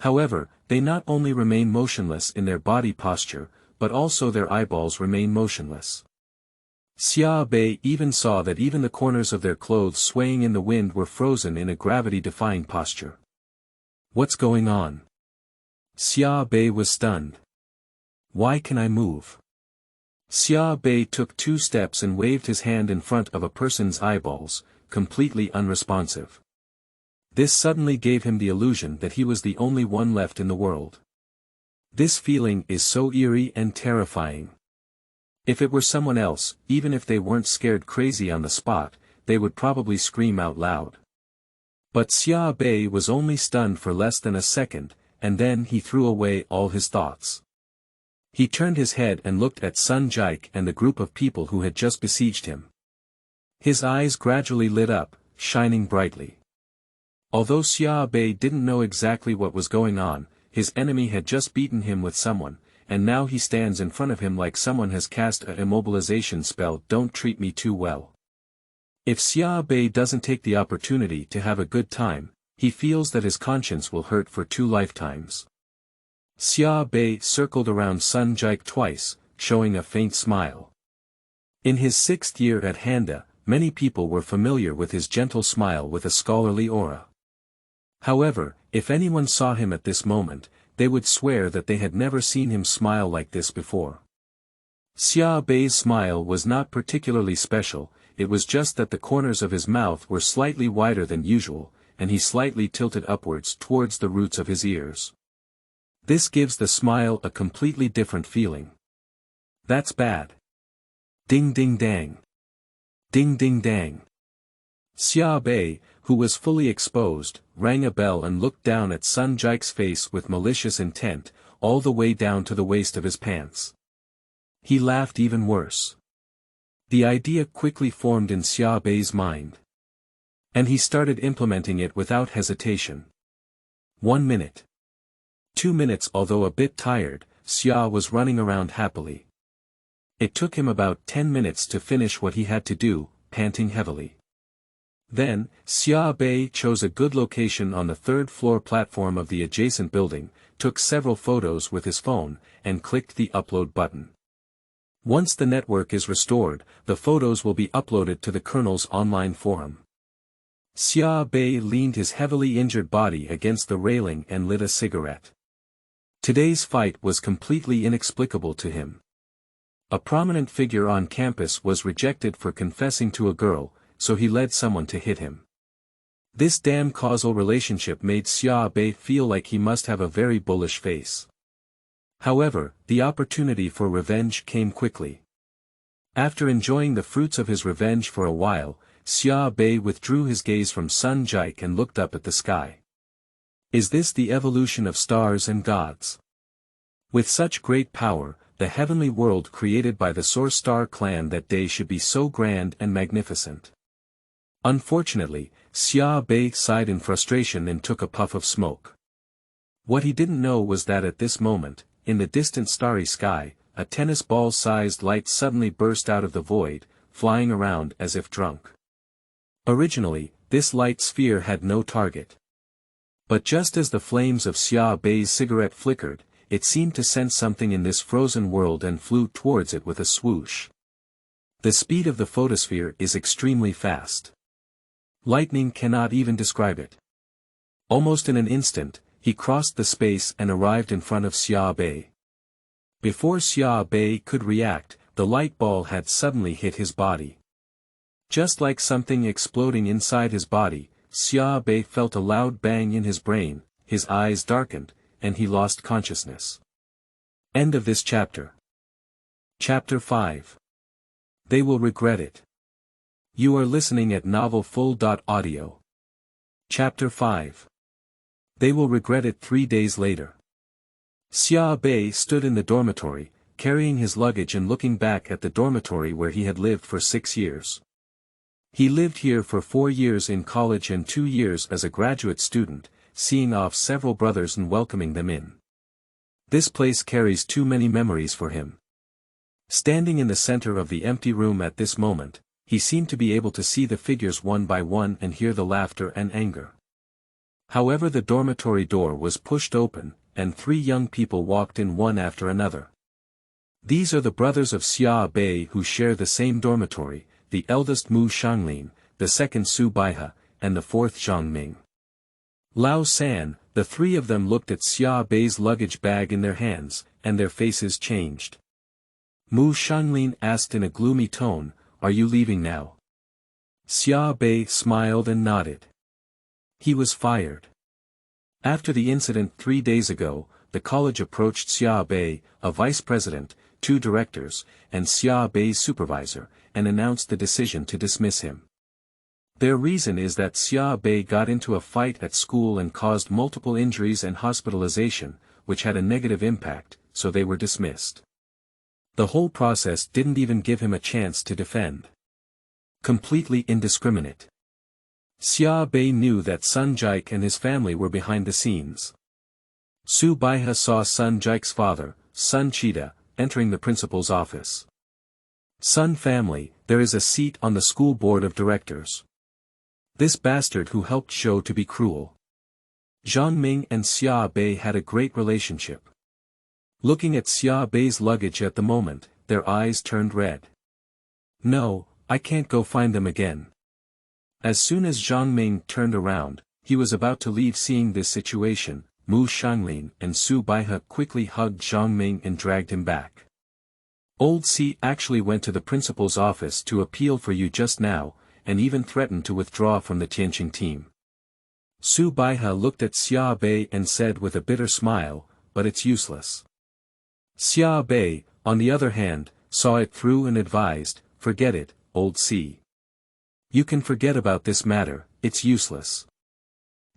However, they not only remain motionless in their body posture, but also their eyeballs remain motionless. Xia Bei even saw that even the corners of their clothes swaying in the wind were frozen in a gravity-defying posture. What's going on? Xia Bei was stunned. Why can I move? Xia Bei took 2 steps and waved his hand in front of a person's eyeballs, completely unresponsive. This suddenly gave him the illusion that he was the only one left in the world. This feeling is so eerie and terrifying. If it were someone else, even if they weren't scared crazy on the spot, they would probably scream out loud. But Xia Bei was only stunned for less than a second, and then he threw away all his thoughts. He turned his head and looked at Zhanji and the group of people who had just besieged him. His eyes gradually lit up, shining brightly. Although Xia Bei didn't know exactly what was going on, his enemy had just beaten him with someone, and now he stands in front of him like someone has cast an immobilization spell. Don't treat me too well. If Xia Bei doesn't take the opportunity to have a good time, he feels that his conscience will hurt for 2 lifetimes. Xia Bei circled around Zhanji twice, showing a faint smile. In his 6th year at Handa, many people were familiar with his gentle smile with a scholarly aura. However, if anyone saw him at this moment, they would swear that they had never seen him smile like this before. Xia Bei's smile was not particularly special, it was just that the corners of his mouth were slightly wider than usual, and he slightly tilted upwards towards the roots of his ears. This gives the smile a completely different feeling. That's bad. Ding ding dang. Ding ding dang. Xia Bei, who was fully exposed, rang a bell and looked down at Zhanji's face with malicious intent, all the way down to the waist of his pants. He laughed even worse. The idea quickly formed in Xia Bei's mind. And he started implementing it without hesitation. 1 minute. 2 minutes. Although a bit tired, Xia was running around happily. It took him about 10 minutes to finish what he had to do, panting heavily. Then, Xia Bei chose a good location on the 3rd floor platform of the adjacent building, took several photos with his phone, and clicked the upload button. Once the network is restored, the photos will be uploaded to the Colonel's online forum. Xia Bei leaned his heavily injured body against the railing and lit a cigarette. Today's fight was completely inexplicable to him. A prominent figure on campus was rejected for confessing to a girl, so he led someone to hit him. This damn causal relationship made Xia Bei feel like he must have a very bullish face. However, the opportunity for revenge came quickly. After enjoying the fruits of his revenge for a while, Xia Bei withdrew his gaze from Zhanji and looked up at the sky. Is this the evolution of stars and gods? With such great power, the heavenly world created by the Source Star clan that day should be so grand and magnificent. Unfortunately, Xia Bei sighed in frustration and took a puff of smoke. What he didn't know was that at this moment, in the distant starry sky, a tennis ball-sized light suddenly burst out of the void, flying around as if drunk. Originally, this light sphere had no target. But just as the flames of Xia Bei's cigarette flickered, it seemed to sense something in this frozen world and flew towards it with a swoosh. The speed of the photosphere is extremely fast. Lightning cannot even describe it. Almost in an instant, he crossed the space and arrived in front of Xia Bei. Before Xia Bei could react, the light ball had suddenly hit his body. Just like something exploding inside his body, Xia Bei felt a loud bang in his brain, his eyes darkened, and he lost consciousness. End of this chapter. Chapter 5. They will regret it. You are listening at novelfull.audio. Chapter 5. They will regret it 3 days later. Xia Bei stood in the dormitory, carrying his luggage and looking back at the dormitory where he had lived for 6 years. He lived here for 4 years in college and 2 years as a graduate student, seeing off several brothers and welcoming them in. This place carries too many memories for him. Standing in the center of the empty room at this moment, he seemed to be able to see the figures one by one and hear the laughter and anger. However, the dormitory door was pushed open, and 3 young people walked in one after another. These are the brothers of Xia Bei who share the same dormitory, the eldest Mu Shanglin, the second Su Baihe, and the 4th Zhang Ming. Lao San, the 3 of them looked at Xia Bei's luggage bag in their hands, and their faces changed. Mu Shanglin asked in a gloomy tone, "Are you leaving now?" Xia Bei smiled and nodded. He was fired. After the incident 3 days ago, the college approached Xia Bei, a vice president, 2 directors, and Xia Bei's supervisor, and announced the decision to dismiss him. Their reason is that Xia Bei got into a fight at school and caused multiple injuries and hospitalization, which had a negative impact, so they were dismissed. The whole process didn't even give him a chance to defend. Completely indiscriminate. Xia Bei knew that Sun Jike and his family were behind the scenes. Su Baihe saw Sun Jike's father, Sun Cheetah, entering the principal's office. Sun family, there is a seat on the school board of directors. This bastard who helped show to be cruel. Zhang Ming and Xia Bei had a great relationship. Looking at Xia Bei's luggage at the moment, their eyes turned red. No, I can't go find them again. As soon as Zhang Ming turned around, he was about to leave. Seeing this situation, Mu Shanglin and Su Baihe quickly hugged Zhang Ming and dragged him back. Old C actually went to the principal's office to appeal for you just now, and even threatened to withdraw from the Tianxing team. Su Baihe looked at Xia Bei and said with a bitter smile, but it's useless. Xia Bei, on the other hand, saw it through and advised, forget it, old C. You can forget about this matter, it's useless.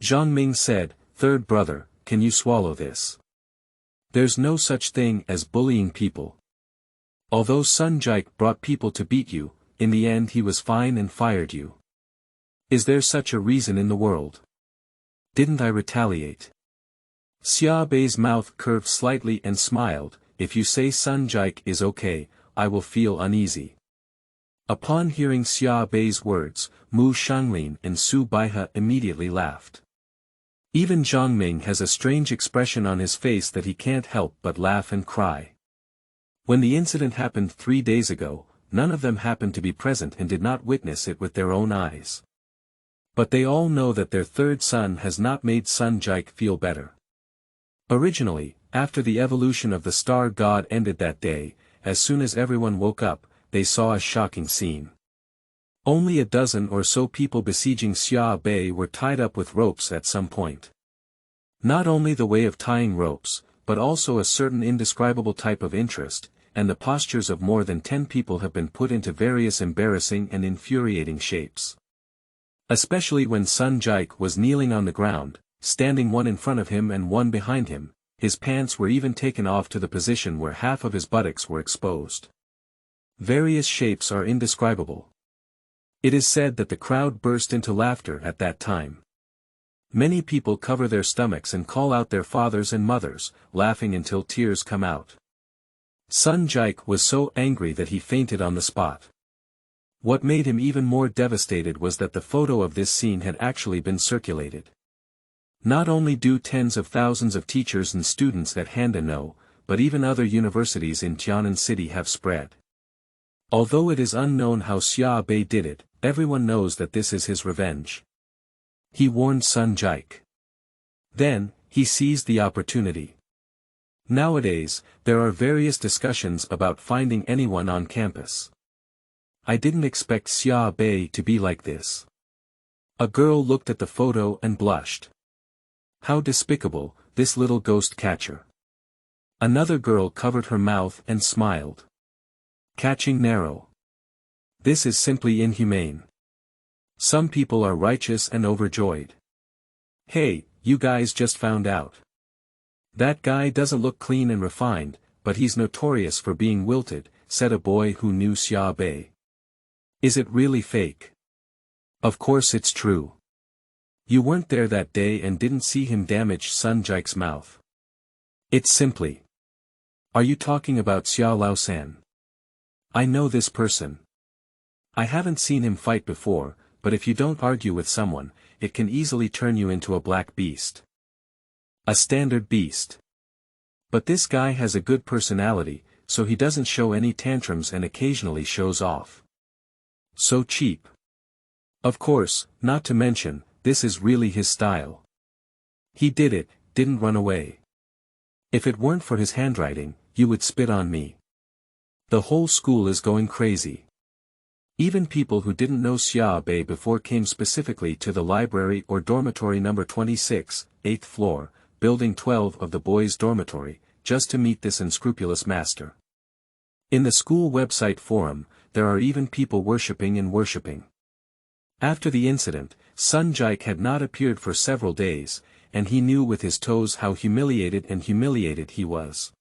Zhang Ming said, third brother, can you swallow this? There's no such thing as bullying people. Although Sun Jike brought people to beat you, in the end he was fine and fired you. Is there such a reason in the world? Didn't I retaliate? Xia Bei's mouth curved slightly and smiled, if you say Sun Jike is okay, I will feel uneasy. Upon hearing Xia Bei's words, Mu Shanglin and Su Baihe immediately laughed. Even Zhang Ming has a strange expression on his face that he can't help but laugh and cry. When the incident happened 3 days ago, none of them happened to be present and did not witness it with their own eyes. But they all know that their third son has not made Sun Jike feel better. Originally, after the evolution of the star god ended that day, as soon as everyone woke up, they saw a shocking scene. Only a dozen or so people besieging Xia Bei were tied up with ropes at some point. Not only the way of tying ropes, but also a certain indescribable type of interest, and the postures of more than 10 people have been put into various embarrassing and infuriating shapes. Especially when Sun Jike was kneeling on the ground, standing one in front of him and one behind him, his pants were even taken off to the position where half of his buttocks were exposed. Various shapes are indescribable. It is said that the crowd burst into laughter at that time. Many people cover their stomachs and call out their fathers and mothers, laughing until tears come out. Sun Jike was so angry that he fainted on the spot. What made him even more devastated was that the photo of this scene had actually been circulated. Not only do tens of thousands of teachers and students at Handa know, but even other universities in Tian'an City have spread. Although it is unknown how Xia Bei did it, everyone knows that this is his revenge. He warned Sun Jike. Then, he seized the opportunity. Nowadays, there are various discussions about finding anyone on campus. I didn't expect Xia Bei to be like this. A girl looked at the photo and blushed. How despicable, this little ghost catcher. Another girl covered her mouth and smiled. Catching narrow. This is simply inhumane. Some people are righteous and overjoyed. Hey, you guys just found out. That guy doesn't look clean and refined, but he's notorious for being wilted, said a boy who knew Xia Bei. Is it really fake? Of course it's true. You weren't there that day and didn't see him damage Sun Jike's mouth. It's simply. Are you talking about Xiao Laosan? I know this person. I haven't seen him fight before, but if you don't argue with someone, it can easily turn you into a black beast. A standard beast. But this guy has a good personality, so he doesn't show any tantrums and occasionally shows off. So cheap. Of course, not to mention, this is really his style. He did it, didn't run away. If it weren't for his handwriting, you would spit on me. The whole school is going crazy. Even people who didn't know Xia Bei before came specifically to the library or dormitory number 26, 8th floor, building 12 of the boys' dormitory, just to meet this unscrupulous master. In the school website forum, there are even people worshipping and worshipping. After the incident, Sun Jike had not appeared for several days, and he knew with his toes how humiliated he was.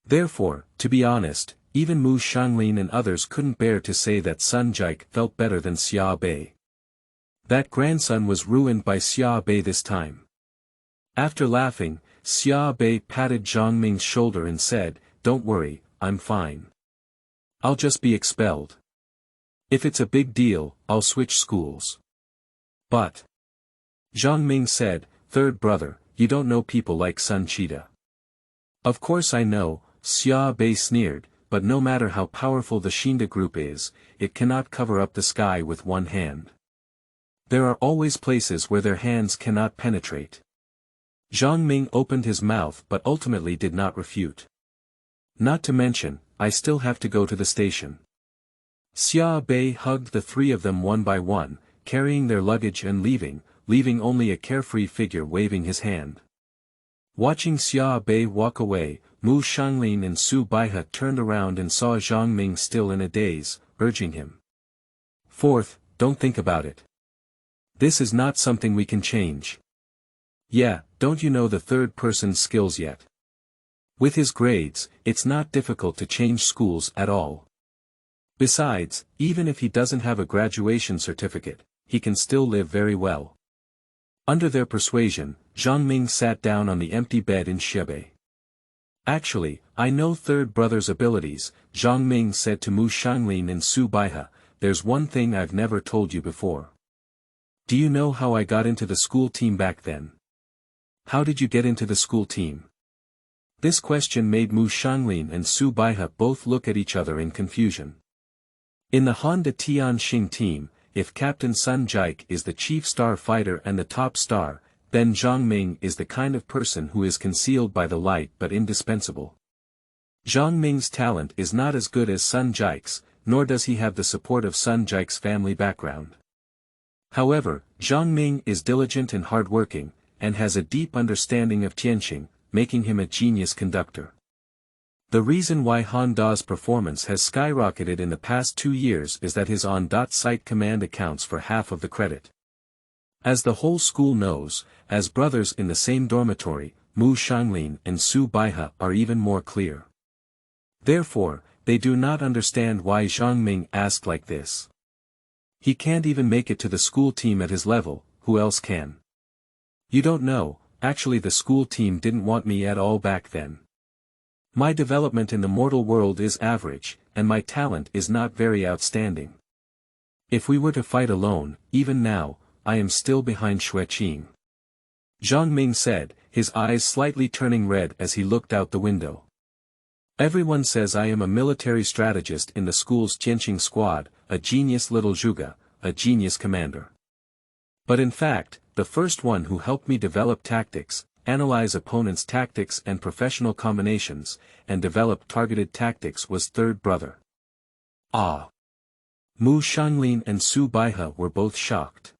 Therefore, to be honest, even Mu Shanglin and others couldn't bear to say that Sun Jike felt better than Xia Bei. That grandson was ruined by Xia Bei this time. After laughing, Xia Bei patted Zhang Ming's shoulder and said, "Don't worry, I'm fine. I'll just be expelled. If it's a big deal, I'll switch schools." "But," Zhang Ming said, "third brother, you don't know people like Sun Cheetah." "Of course I know," Xia Bei sneered, "but no matter how powerful the Xinda group is, it cannot cover up the sky with one hand. There are always places where their hands cannot penetrate." Zhang Ming opened his mouth but ultimately did not refute. "Not to mention, I still have to go to the station." Xia Bei hugged the three of them one by one, carrying their luggage and leaving only a carefree figure waving his hand. Watching Xia Bei walk away, Mu Shanglin and Su Baihe turned around and saw Zhang Ming still in a daze, urging him. "Fourth, don't think about it. This is not something we can change. Yeah, don't you know the third person's skills yet? With his grades, it's not difficult to change schools at all. Besides, even if he doesn't have a graduation certificate, he can still live very well." Under their persuasion, Zhang Ming sat down on the empty bed in Xia Bei. "Actually, I know third brother's abilities," Zhang Ming said to Mu Shanglin and Su Baihe. "There's one thing I've never told you before. Do you know how I got into the school team back then?" "How did you get into the school team?" This question made Mu Shanglin and Su Baihe both look at each other in confusion. In the Handa Tianxing team, if Captain Sun Jike is the chief star fighter and the top star, then Zhang Ming is the kind of person who is concealed by the light but indispensable. Zhang Ming's talent is not as good as Sun Jike's, nor does he have the support of Sun Jike's family background. However, Zhang Ming is diligent and hardworking, and has a deep understanding of Tianxing, making him a genius conductor. The reason why Handa's performance has skyrocketed in the past 2 years is that his on-site command accounts for half of the credit. As the whole school knows, as brothers in the same dormitory, Mu Shanglin and Su Baihe are even more clear. Therefore, they do not understand why Zhang Ming asked like this. He can't even make it to the school team at his level, who else can? "You don't know, actually the school team didn't want me at all back then. My development in the mortal world is average, and my talent is not very outstanding. If we were to fight alone, even now, I am still behind Xueqing." Zhang Ming said, his eyes slightly turning red as he looked out the window. "Everyone says I am a military strategist in the school's Tianxing squad, a genius little zhuge, a genius commander. But in fact, the first one who helped me develop tactics, analyze opponents' tactics and professional combinations, and develop targeted tactics was third brother." "Ah!" Mu Shanglin and Su Baihe were both shocked.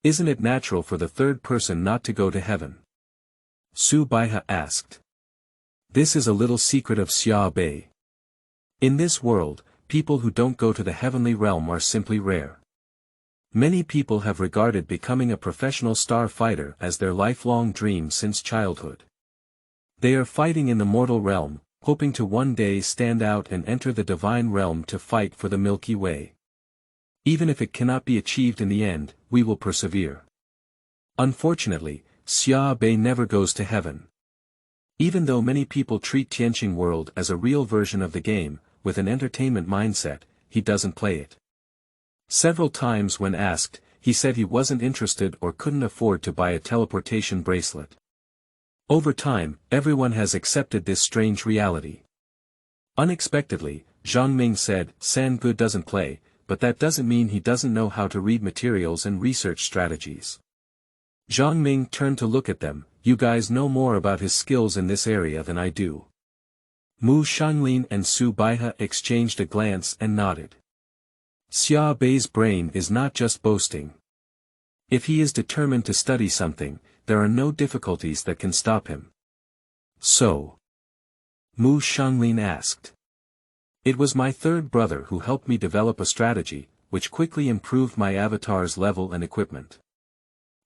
"Isn't it natural for the third person not to go to heaven?" Su Baihe asked. "This is a little secret of Xia Bei. In this world, people who don't go to the heavenly realm are simply rare. Many people have regarded becoming a professional star fighter as their lifelong dream since childhood. They are fighting in the mortal realm, hoping to one day stand out and enter the divine realm to fight for the Milky Way. Even if it cannot be achieved in the end, we will persevere. Unfortunately, Xia Bei never goes to heaven. Even though many people treat Tianxing World as a real version of the game, with an entertainment mindset, he doesn't play it. Several times when asked, he said he wasn't interested or couldn't afford to buy a teleportation bracelet. Over time, everyone has accepted this strange reality. Unexpectedly, Zhang Ming said, "San Gu doesn't play, but that doesn't mean he doesn't know how to read materials and research strategies." Zhang Ming turned to look at them. "You guys know more about his skills in this area than I do." Mu Shanglin and Su Baihe exchanged a glance and nodded. Xia Bei's brain is not just boasting. If he is determined to study something, there are no difficulties that can stop him. "So?" Mu Shanglin asked. "It was my third brother who helped me develop a strategy, which quickly improved my avatar's level and equipment.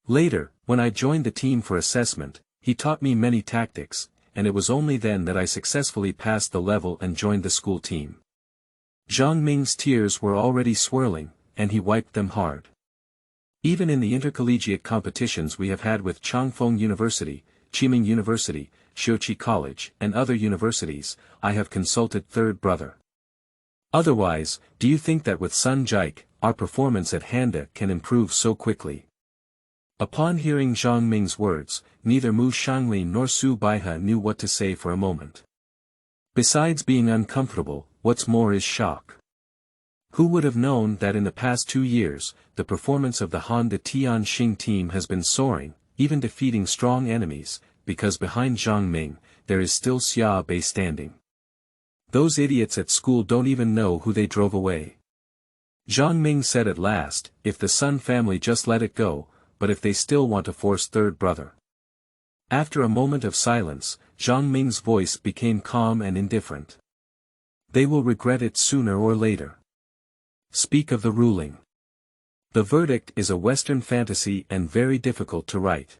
Later, when I joined the team for assessment, he taught me many tactics, and it was only then that I successfully passed the level and joined the school team." Zhang Ming's tears were already swirling, and he wiped them hard. Even in the intercollegiate competitions we have had with Changfeng University, Qiming University, Xiuqi College, and other universities, I have consulted third brother. Otherwise, do you think that with Sun Jike, our performance at Handa can improve so quickly? Upon hearing Zhang Ming's words, neither Mu Shangli nor Su Baihe knew what to say for a moment. Besides being uncomfortable, what's more is shock. Who would have known that in the past 2 years, the performance of the Handa Tianxing team has been soaring, even defeating strong enemies, because behind Zhang Ming, there is still Xia Bei standing. Those idiots at school don't even know who they drove away. Zhang Ming said at last, if the Sun family just let it go, but if they still want to force third brother. After a moment of silence, Zhang Ming's voice became calm and indifferent. They will regret it sooner or later. Speak of the ruling. The verdict is a Western fantasy and very difficult to write.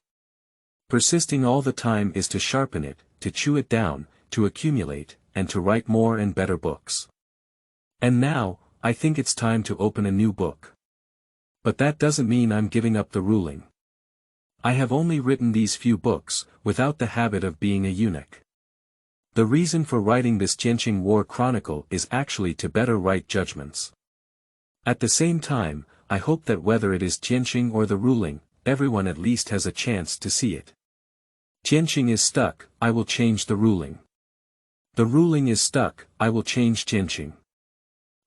Persisting all the time is to sharpen it, to chew it down, to accumulate, and to write more and better books. And now, I think it's time to open a new book. But that doesn't mean I'm giving up the ruling. I have only written these few books, without the habit of being a eunuch. The reason for writing this Tianxing War Chronicle is actually to better write judgments. At the same time, I hope that whether it is Tianxing or the ruling, everyone at least has a chance to see it. Tianxing is stuck, I will change the ruling. The ruling is stuck, I will change Tianxing.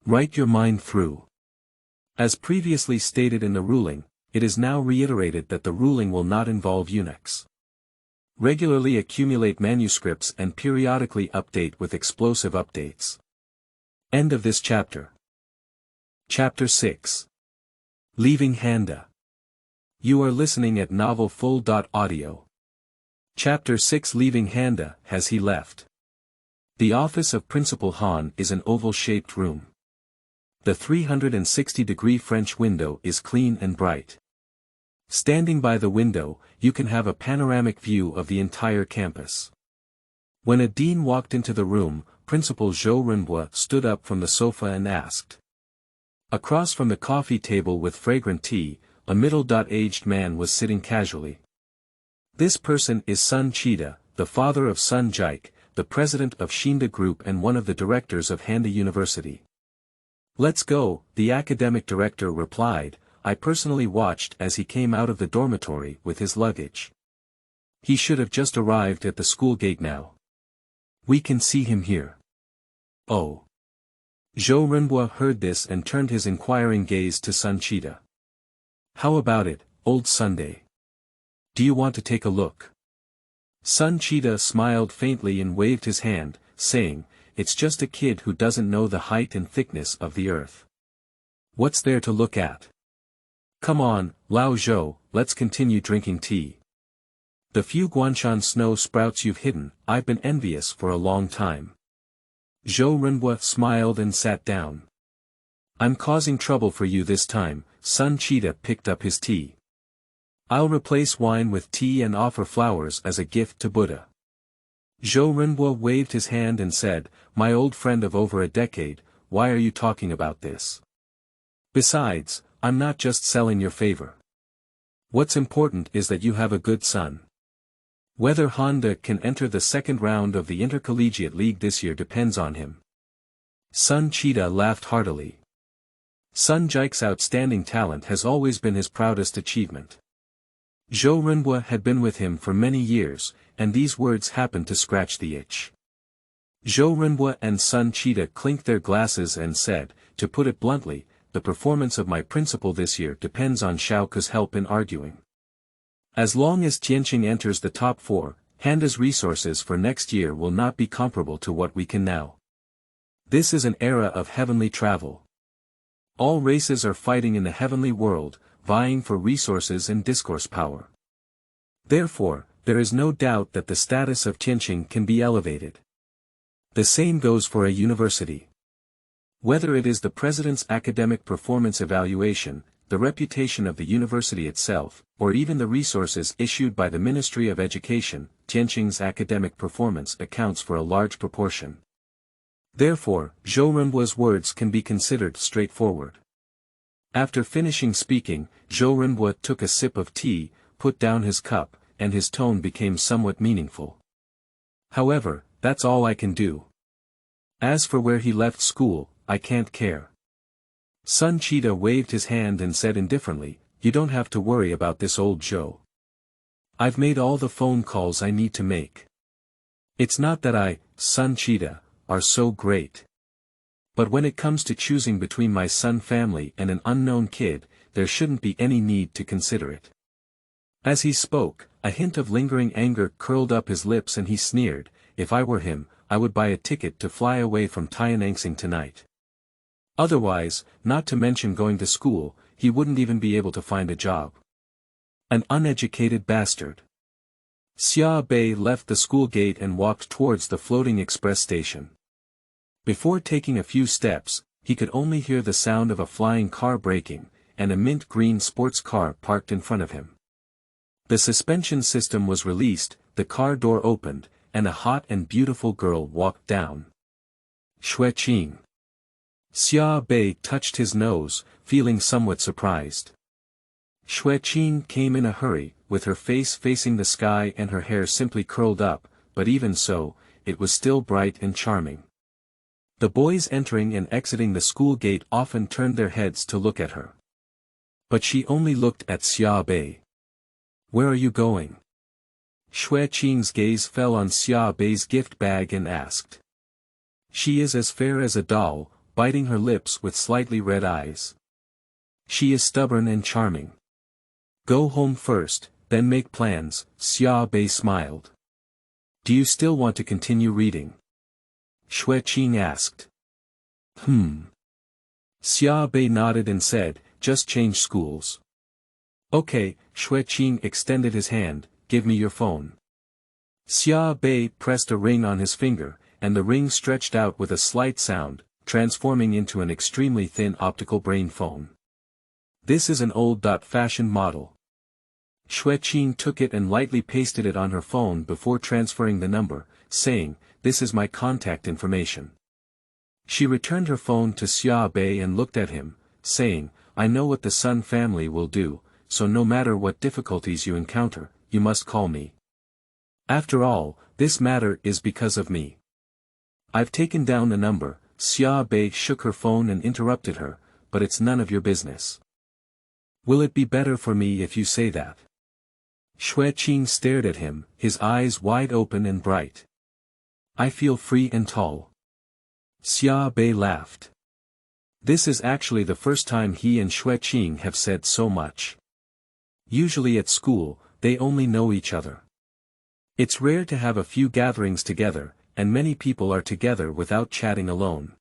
Write your mind through. As previously stated in the ruling, it is now reiterated that the ruling will not involve eunuchs. Regularly accumulate manuscripts and periodically update with explosive updates. End of this chapter. Chapter 6. Leaving Handa. You are listening at novelfull.audio. Chapter 6. Leaving Handa. Has he left? The office of Principal Han is an oval-shaped room. The 360-degree French window is clean and bright. Standing by the window, you can have a panoramic view of the entire campus. When a dean walked into the room, Principal Zhou Renbo stood up from the sofa and asked. Across from the coffee table with fragrant tea, a middle-aged man was sitting casually. This person is Sun Chida, the father of Sun Jike, the president of Xinda Group and one of the directors of Handa University. Let's go, the academic director replied. I personally watched as he came out of the dormitory with his luggage. He should have just arrived at the school gate now. We can see him here. Oh. Zhou Renbo heard this and turned his inquiring gaze to Sun Chida. How about it, old Sunday? Do you want to take a look? Sun Chida smiled faintly and waved his hand, saying, it's just a kid who doesn't know the height and thickness of the earth. What's there to look at? Come on, Lao Zhou, let's continue drinking tea. The few Guanshan snow sprouts you've hidden, I've been envious for a long time. Zhou Renbo smiled and sat down. I'm causing trouble for you this time. Sun Chida picked up his tea. I'll replace wine with tea and offer flowers as a gift to Buddha. Zhou Renbo waved his hand and said, my old friend of over a decade, why are you talking about this? Besides, I'm not just selling your favor. What's important is that you have a good son. Whether Handa can enter the second round of the Intercollegiate League this year depends on him. Sun Chida laughed heartily. Sun Jike's outstanding talent has always been his proudest achievement. Zhou Renbo had been with him for many years, and these words happened to scratch the itch. Zhou Renbo and Sun Chida clinked their glasses and said, to put it bluntly, the performance of my principal this year depends on Xiaoke's help in arguing. As long as Tianxing enters the top 4, Handa's resources for next year will not be comparable to what we can now. This is an era of heavenly travel. All races are fighting in the heavenly world, vying for resources and discourse power. Therefore, there is no doubt that the status of Tianxing can be elevated. The same goes for a university. Whether it is the president's academic performance evaluation, the reputation of the university itself, or even the resources issued by the Ministry of Education, Tianxing's academic performance accounts for a large proportion. Therefore, Zhou Renbo's words can be considered straightforward. After finishing speaking, Zhou Renbo took a sip of tea, put down his cup, and his tone became somewhat meaningful. However, that's all I can do. As for where he left school, I can't care. Sun Cheetah waved his hand and said indifferently, you don't have to worry about this old Zhou. I've made all the phone calls I need to make. It's not that I, Sun Cheetah, are so great. But when it comes to choosing between my Sun family and an unknown kid, there shouldn't be any need to consider it. As he spoke, a hint of lingering anger curled up his lips and he sneered, if I were him, I would buy a ticket to fly away from Tianxing tonight. Otherwise, not to mention going to school, he wouldn't even be able to find a job. An uneducated bastard. Xia Bei left the school gate and walked towards the floating express station. Before taking a few steps, he could only hear the sound of a flying car braking, and a mint green sports car parked in front of him. The suspension system was released, the car door opened, and a hot and beautiful girl walked down. Xueqing. Xia Bei touched his nose, feeling somewhat surprised. Xueqing came in a hurry, with her face facing the sky and her hair simply curled up, but even so, it was still bright and charming. The boys entering and exiting the school gate often turned their heads to look at her. But she only looked at Xia Bei. Where are you going? Xueqing's gaze fell on Xia Bei's gift bag and asked. She is as fair as a doll, biting her lips with slightly red eyes. She is stubborn and charming. Go home first, then make plans, Xia Bei smiled. Do you still want to continue reading? Xueqing asked. Xia Bei nodded and said, just change schools. Okay, Xueqing extended his hand, give me your phone. Xia Bei pressed a ring on his finger, and the ring stretched out with a slight sound, transforming into an extremely thin optical brain phone. This is an old-fashioned model. Xueqing took it and lightly pasted it on her phone before transferring the number, saying, this is my contact information. She returned her phone to Xia Bei and looked at him, saying, I know what the Sun family will do, so no matter what difficulties you encounter, you must call me. After all, this matter is because of me. I've taken down the number. Xia Bei shook her phone and interrupted her, but it's none of your business. Will it be better for me if you say that? Xueqing stared at him, his eyes wide open and bright. I feel free and tall. Xia Bei laughed. This is actually the first time he and Xueqing have said so much. Usually at school, they only know each other. It's rare to have a few gatherings together, and many people are together without chatting alone.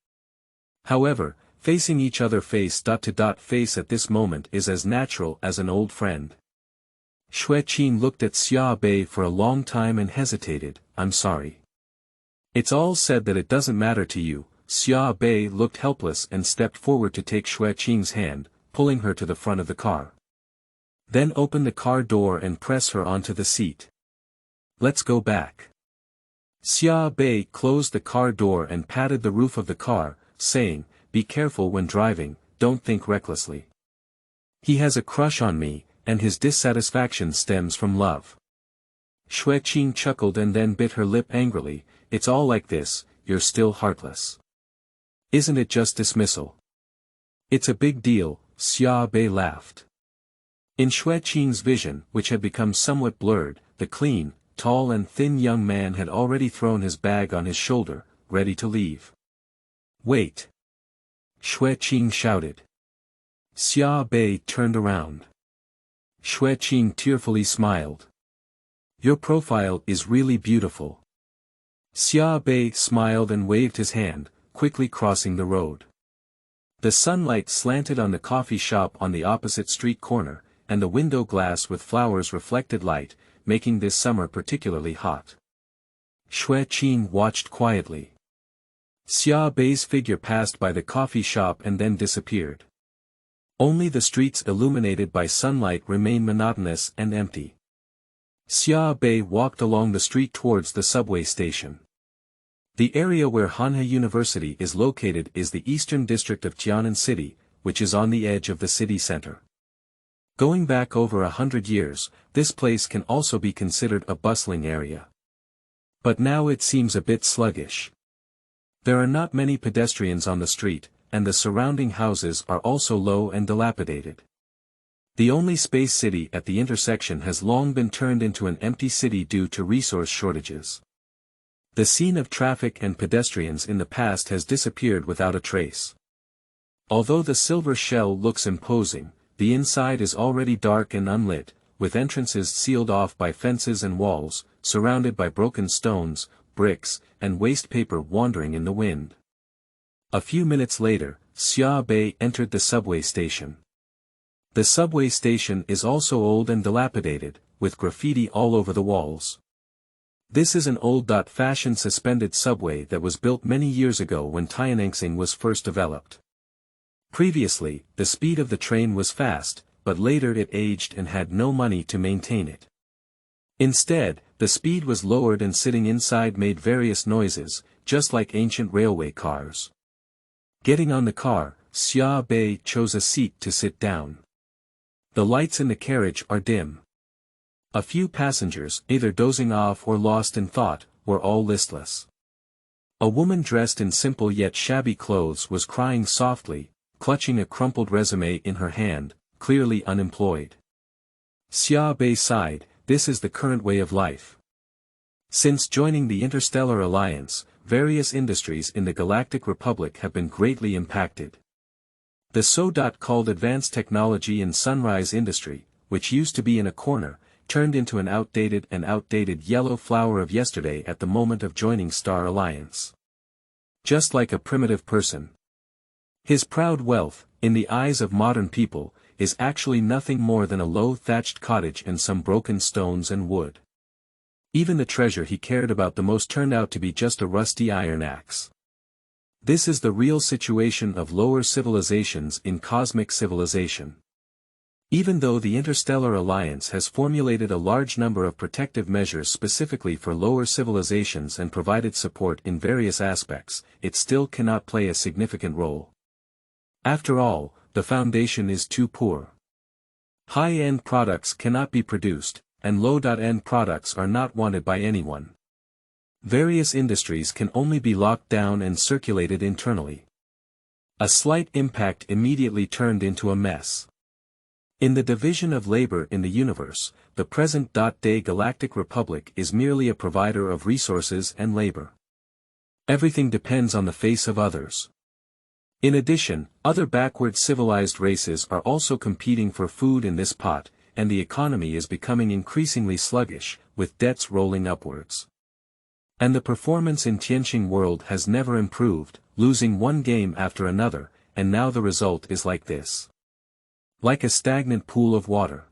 However, facing each other face to face at this moment is as natural as an old friend. Xueqing looked at Xia Bei for a long time and hesitated, I'm sorry. It's all said that it doesn't matter to you. Xia Bei looked helpless and stepped forward to take Xueqing's hand, pulling her to the front of the car. Then open the car door and press her onto the seat. Let's go back. Xia Bei closed the car door and patted the roof of the car, saying, be careful when driving, don't think recklessly. He has a crush on me, and his dissatisfaction stems from love. Xueqing chuckled and then bit her lip angrily, it's all like this, you're still heartless. Isn't it just dismissal? It's a big deal, Xia Bei laughed. In Xueqing's vision, which had become somewhat blurred, the clean, tall and thin young man had already thrown his bag on his shoulder, ready to leave. Wait! Xueqing shouted. Xia Bei turned around. Xueqing tearfully smiled. Your profile is really beautiful. Xia Bei smiled and waved his hand, quickly crossing the road. The sunlight slanted on the coffee shop on the opposite street corner, and the window glass with flowers reflected light, making this summer particularly hot. Xueqing watched quietly. Xia Bei's figure passed by the coffee shop and then disappeared. Only the streets illuminated by sunlight remained monotonous and empty. Xia Bei walked along the street towards the subway station. The area where Handa University is located is the eastern district of Tian'an City, which is on the edge of the city center. Going back over 100 years, this place can also be considered a bustling area. But now it seems a bit sluggish. There are not many pedestrians on the street, and the surrounding houses are also low and dilapidated. The only space city at the intersection has long been turned into an empty city due to resource shortages. The scene of traffic and pedestrians in the past has disappeared without a trace. Although the silver shell looks imposing, the inside is already dark and unlit, with entrances sealed off by fences and walls, surrounded by broken stones, bricks, and waste paper wandering in the wind. A few minutes later, Xia Bei entered the subway station. The subway station is also old and dilapidated, with graffiti all over the walls. This is an old-fashioned suspended subway that was built many years ago when Tianxing was first developed. Previously, the speed of the train was fast, but later it aged and had no money to maintain it. Instead, the speed was lowered and sitting inside made various noises, just like ancient railway cars. Getting on the car, Xia Bei chose a seat to sit down. The lights in the carriage are dim. A few passengers, either dozing off or lost in thought, were all listless. A woman dressed in simple yet shabby clothes was crying softly, clutching a crumpled resume in her hand, clearly unemployed. Xia Bei sighed, this is the current way of life. Since joining the Interstellar Alliance, various industries in the Galactic Republic have been greatly impacted. The so-called advanced technology and sunrise industry, which used to be in a corner, turned into an outdated yellow flower of yesterday at the moment of joining Star Alliance. Just like a primitive person. His proud wealth, in the eyes of modern people, is actually nothing more than a low thatched cottage and some broken stones and wood. Even the treasure he cared about the most turned out to be just a rusty iron axe. This is the real situation of lower civilizations in cosmic civilization. Even though the Interstellar Alliance has formulated a large number of protective measures specifically for lower civilizations and provided support in various aspects, it still cannot play a significant role. After all, the foundation is too poor. High-end products cannot be produced, and low-end products are not wanted by anyone. Various industries can only be locked down and circulated internally. A slight impact immediately turned into a mess. In the division of labor in the universe, the present-day Galactic Republic is merely a provider of resources and labor. Everything depends on the face of others. In addition, other backward civilized races are also competing for food in this pot, and the economy is becoming increasingly sluggish, with debts rolling upwards. And the performance in Tianxing world has never improved, losing one game after another, and now the result is like this. Like a stagnant pool of water.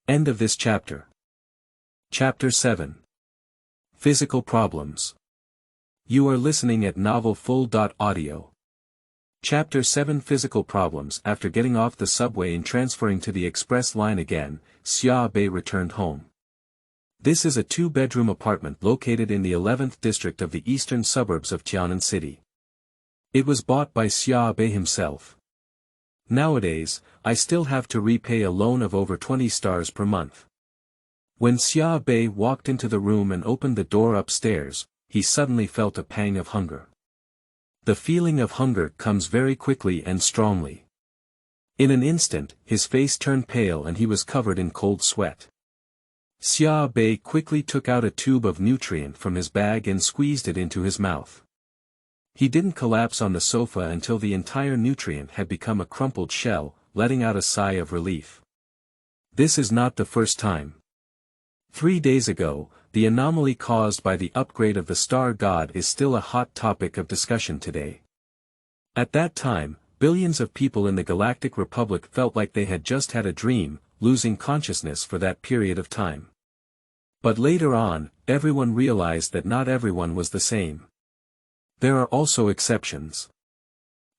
End of this chapter. Chapter 7. Physical Problems. You are listening at novelfull.audio. Chapter 7 Physical Problems. After getting off the subway and transferring to the express line again, Xia Bei returned home. This is a two-bedroom apartment located in the 11th district of the eastern suburbs of Tian'an City. It was bought by Xia Bei himself. Nowadays, I still have to repay a loan of over 20 stars per month. When Xia Bei walked into the room and opened the door upstairs, he suddenly felt a pang of hunger. The feeling of hunger comes very quickly and strongly. In an instant, his face turned pale and he was covered in cold sweat. Xia Bei quickly took out a tube of nutrient from his bag and squeezed it into his mouth. He didn't collapse on the sofa until the entire nutrient had become a crumpled shell, letting out a sigh of relief. This is not the first time. 3 days ago, the anomaly caused by the upgrade of the star god is still a hot topic of discussion today. At that time, billions of people in the Galactic Republic felt like they had just had a dream, losing consciousness for that period of time. But later on, everyone realized that not everyone was the same. There are also exceptions.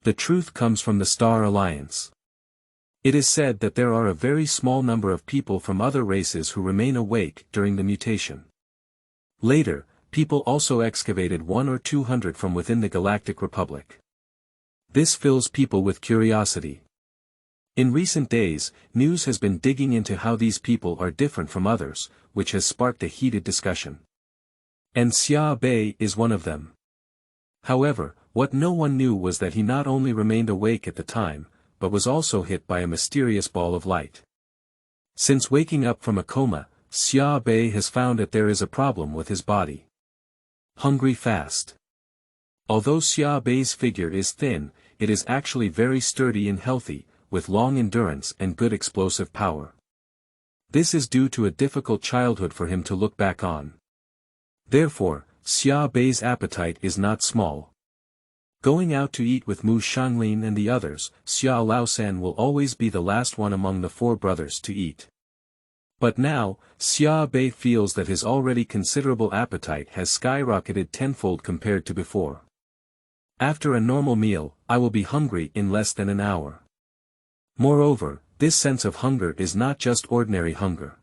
The truth comes from the Star Alliance. It is said that there are a very small number of people from other races who remain awake during the mutation. Later, people also excavated 100 or 200 from within the Galactic Republic. This fills people with curiosity. In recent days, news has been digging into how these people are different from others, which has sparked a heated discussion. And Xia Bei is one of them. However, what no one knew was that he not only remained awake at the time, but was also hit by a mysterious ball of light. Since waking up from a coma, Xia Bei has found that there is a problem with his body. Hungry fast. Although Xia Bei's figure is thin, it is actually very sturdy and healthy, with long endurance and good explosive power. This is due to a difficult childhood for him to look back on. Therefore, Xia Bei's appetite is not small. Going out to eat with Mu Shanglin and the others, Xia Laosan will always be the last one among the four brothers to eat. But now, Xia Bei feels that his already considerable appetite has skyrocketed tenfold compared to before. After a normal meal, I will be hungry in less than an hour. Moreover, this sense of hunger is not just ordinary hunger.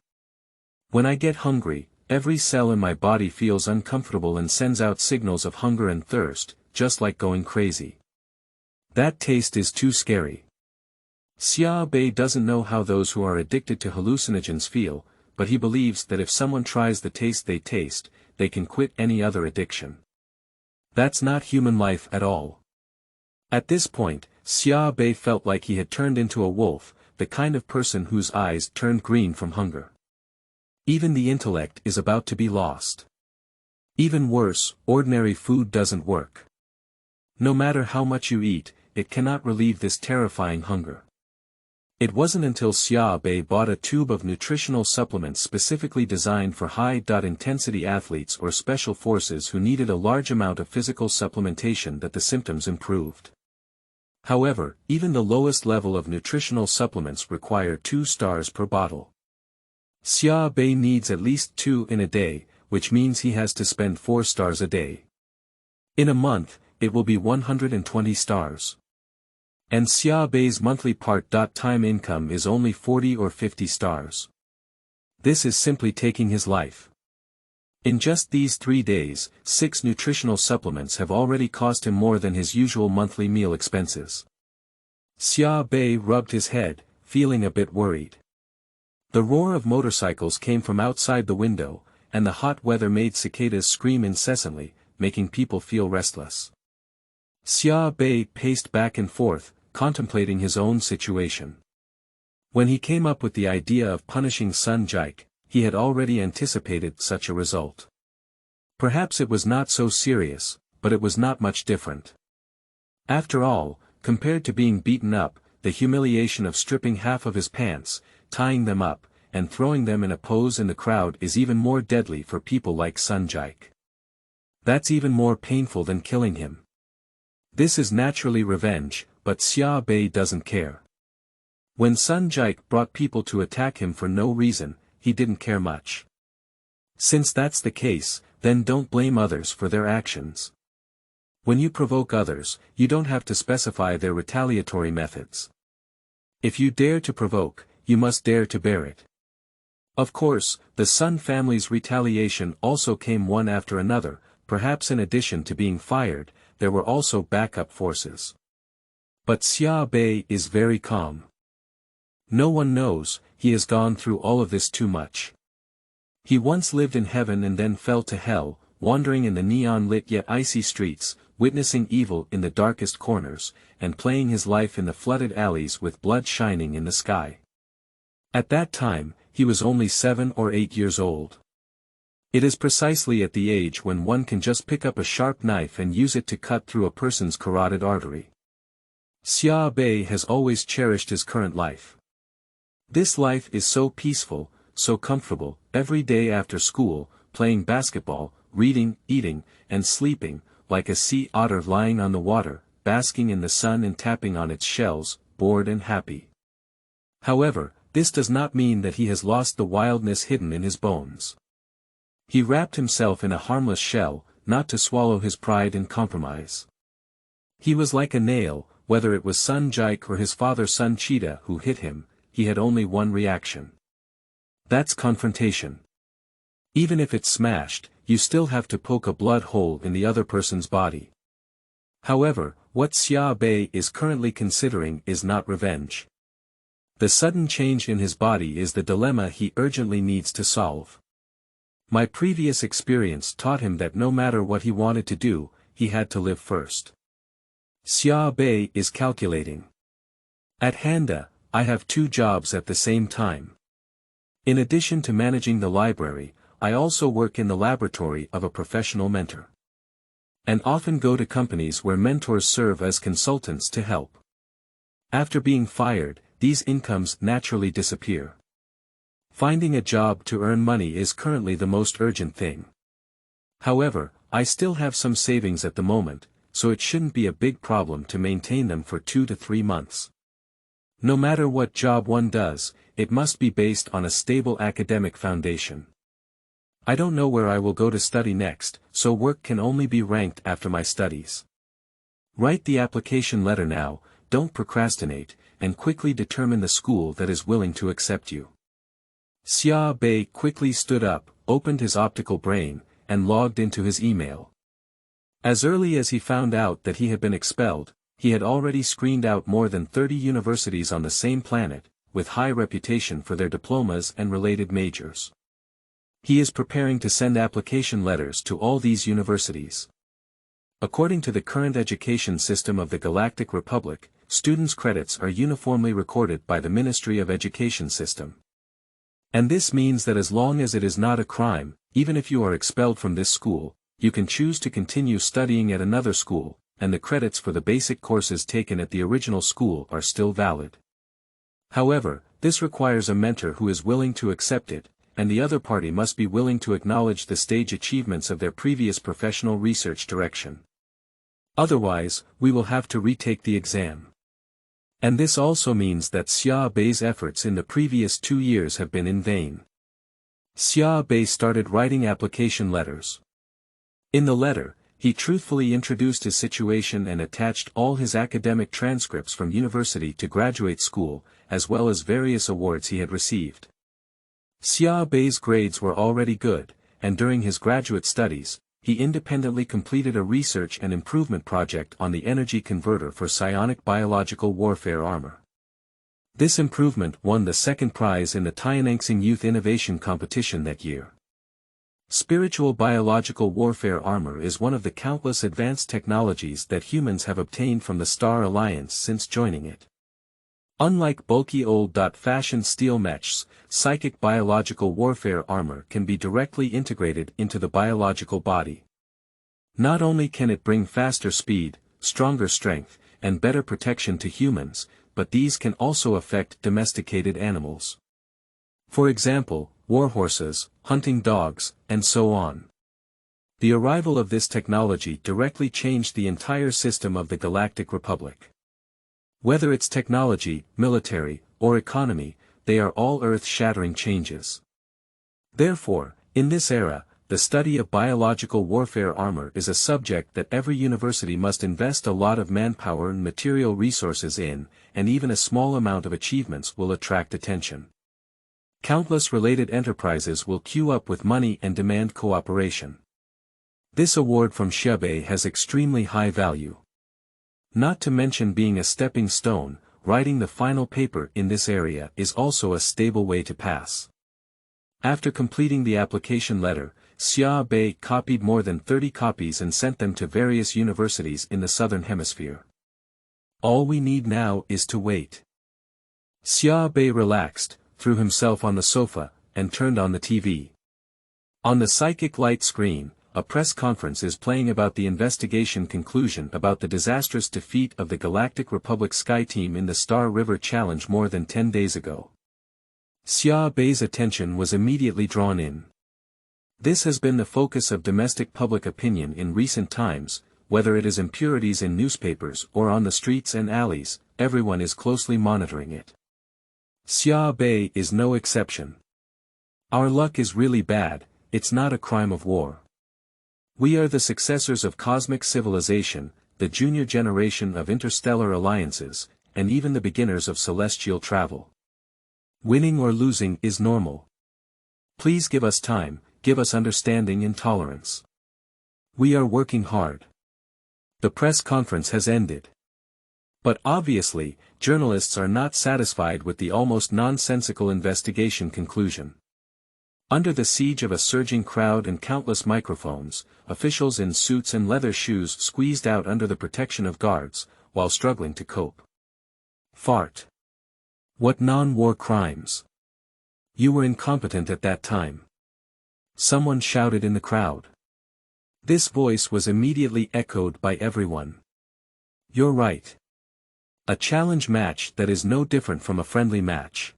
When I get hungry, every cell in my body feels uncomfortable and sends out signals of hunger and thirst, just like going crazy. That taste is too scary. Xia Bei doesn't know how those who are addicted to hallucinogens feel, but he believes that if someone tries the taste, they can quit any other addiction. That's not human life at all. At this point, Xia Bei felt like he had turned into a wolf, the kind of person whose eyes turned green from hunger. Even the intellect is about to be lost. Even worse, ordinary food doesn't work. No matter how much you eat, it cannot relieve this terrifying hunger. It wasn't until Xia Bei bought a tube of nutritional supplements specifically designed for high-intensity athletes or special forces who needed a large amount of physical supplementation that the symptoms improved. However, even the lowest level of nutritional supplements require 2 stars per bottle. Xia Bei needs at least 2 in a day, which means he has to spend 4 stars a day. In a month, it will be 120 stars. And Xia Bei's monthly part-time income is only 40 or 50 stars. This is simply taking his life. In just these 3 days, 6 nutritional supplements have already cost him more than his usual monthly meal expenses. Xia Bei rubbed his head, feeling a bit worried. The roar of motorcycles came from outside the window, and the hot weather made cicadas scream incessantly, making people feel restless. Xia Bei paced back and forth, contemplating his own situation. When he came up with the idea of punishing Sun Jike, he had already anticipated such a result. Perhaps it was not so serious, but it was not much different. After all, compared to being beaten up, the humiliation of stripping half of his pants, tying them up, and throwing them in a pose in the crowd is even more deadly for people like Sun Jike. That's even more painful than killing him. This is naturally revenge, but Xia Bei doesn't care. When Sun Jike brought people to attack him for no reason, he didn't care much. Since that's the case, then don't blame others for their actions. When you provoke others, you don't have to specify their retaliatory methods. If you dare to provoke, you must dare to bear it. Of course, the Sun family's retaliation also came one after another, perhaps in addition to being fired, there were also backup forces. But Xia Bei is very calm. No one knows, he has gone through all of this too much. He once lived in heaven and then fell to hell, wandering in the neon-lit yet icy streets, witnessing evil in the darkest corners, and playing his life in the flooded alleys with blood shining in the sky. At that time, he was only 7 or 8 years old. It is precisely at the age when one can just pick up a sharp knife and use it to cut through a person's carotid artery. Xia Bei has always cherished his current life. This life is so peaceful, so comfortable, every day after school, playing basketball, reading, eating, and sleeping, like a sea otter lying on the water, basking in the sun and tapping on its shells, bored and happy. However, this does not mean that he has lost the wildness hidden in his bones. He wrapped himself in a harmless shell, not to swallow his pride and compromise. He was like a nail, whether it was Sun Jike or his father Sun Cheetah who hit him, he had only one reaction. That's confrontation. Even if it's smashed, you still have to poke a blood hole in the other person's body. However, what Xia Bei is currently considering is not revenge. The sudden change in his body is the dilemma he urgently needs to solve. My previous experience taught him that no matter what he wanted to do, he had to live first. Xia Bei is calculating. At Handa, I have 2 jobs at the same time. In addition to managing the library, I also work in the laboratory of a professional mentor. And often go to companies where mentors serve as consultants to help. After being fired, these incomes naturally disappear. Finding a job to earn money is currently the most urgent thing. However, I still have some savings at the moment, so it shouldn't be a big problem to maintain them for 2 to 3 months. No matter what job one does, it must be based on a stable academic foundation. I don't know where I will go to study next, so work can only be ranked after my studies. Write the application letter now, don't procrastinate, and quickly determine the school that is willing to accept you. Xia Bei quickly stood up, opened his optical brain, and logged into his email. As early as he found out that he had been expelled, he had already screened out more than 30 universities on the same planet, with high reputation for their diplomas and related majors. He is preparing to send application letters to all these universities. According to the current education system of the Galactic Republic, students' credits are uniformly recorded by the Ministry of Education System. And this means that as long as it is not a crime, even if you are expelled from this school, you can choose to continue studying at another school, and the credits for the basic courses taken at the original school are still valid. However, this requires a mentor who is willing to accept it, and the other party must be willing to acknowledge the stage achievements of their previous professional research direction. Otherwise, we will have to retake the exam. And this also means that Xia Bei's efforts in the previous 2 years have been in vain. Xia Bei started writing application letters. In the letter, he truthfully introduced his situation and attached all his academic transcripts from university to graduate school, as well as various awards he had received. Xia Bei's grades were already good, and during his graduate studies, he independently completed a research and improvement project on the energy converter for psionic biological warfare armor. This improvement won the 2nd prize in the Tianxing Youth Innovation Competition that year. Spiritual biological warfare armor is one of the countless advanced technologies that humans have obtained from the Star Alliance since joining it. Unlike bulky old-fashioned steel mechs, psychic biological warfare armor can be directly integrated into the biological body. Not only can it bring faster speed, stronger strength, and better protection to humans, but these can also affect domesticated animals. For example, warhorses, hunting dogs, and so on. The arrival of this technology directly changed the entire system of the Galactic Republic. Whether it's technology, military, or economy, they are all earth-shattering changes. Therefore, in this era, the study of biological warfare armor is a subject that every university must invest a lot of manpower and material resources in, and even a small amount of achievements will attract attention. Countless related enterprises will queue up with money and demand cooperation. This award from Xia Bei has extremely high value. Not to mention being a stepping stone, writing the final paper in this area is also a stable way to pass. After completing the application letter, Xia Bei copied more than 30 copies and sent them to various universities in the Southern Hemisphere. All we need now is to wait. Xia Bei relaxed, threw himself on the sofa, and turned on the TV. On the psychic light screen, a press conference is playing about the investigation conclusion about the disastrous defeat of the Galactic Republic Sky Team in the Star River Challenge more than 10 days ago. Xia Bei's attention was immediately drawn in. This has been the focus of domestic public opinion in recent times, whether it is impurities in newspapers or on the streets and alleys, everyone is closely monitoring it. Xia Bei is no exception. Our luck is really bad, it's not a crime of war. We are the successors of cosmic civilization, the junior generation of interstellar alliances, and even the beginners of celestial travel. Winning or losing is normal. Please give us time, give us understanding and tolerance. We are working hard. The press conference has ended. But obviously, journalists are not satisfied with the almost nonsensical investigation conclusion. Under the siege of a surging crowd and countless microphones, officials in suits and leather shoes squeezed out under the protection of guards, while struggling to cope. Fart. What non-war crimes? You were incompetent at that time. Someone shouted in the crowd. This voice was immediately echoed by everyone. You're right. A challenge match that is no different from a friendly match.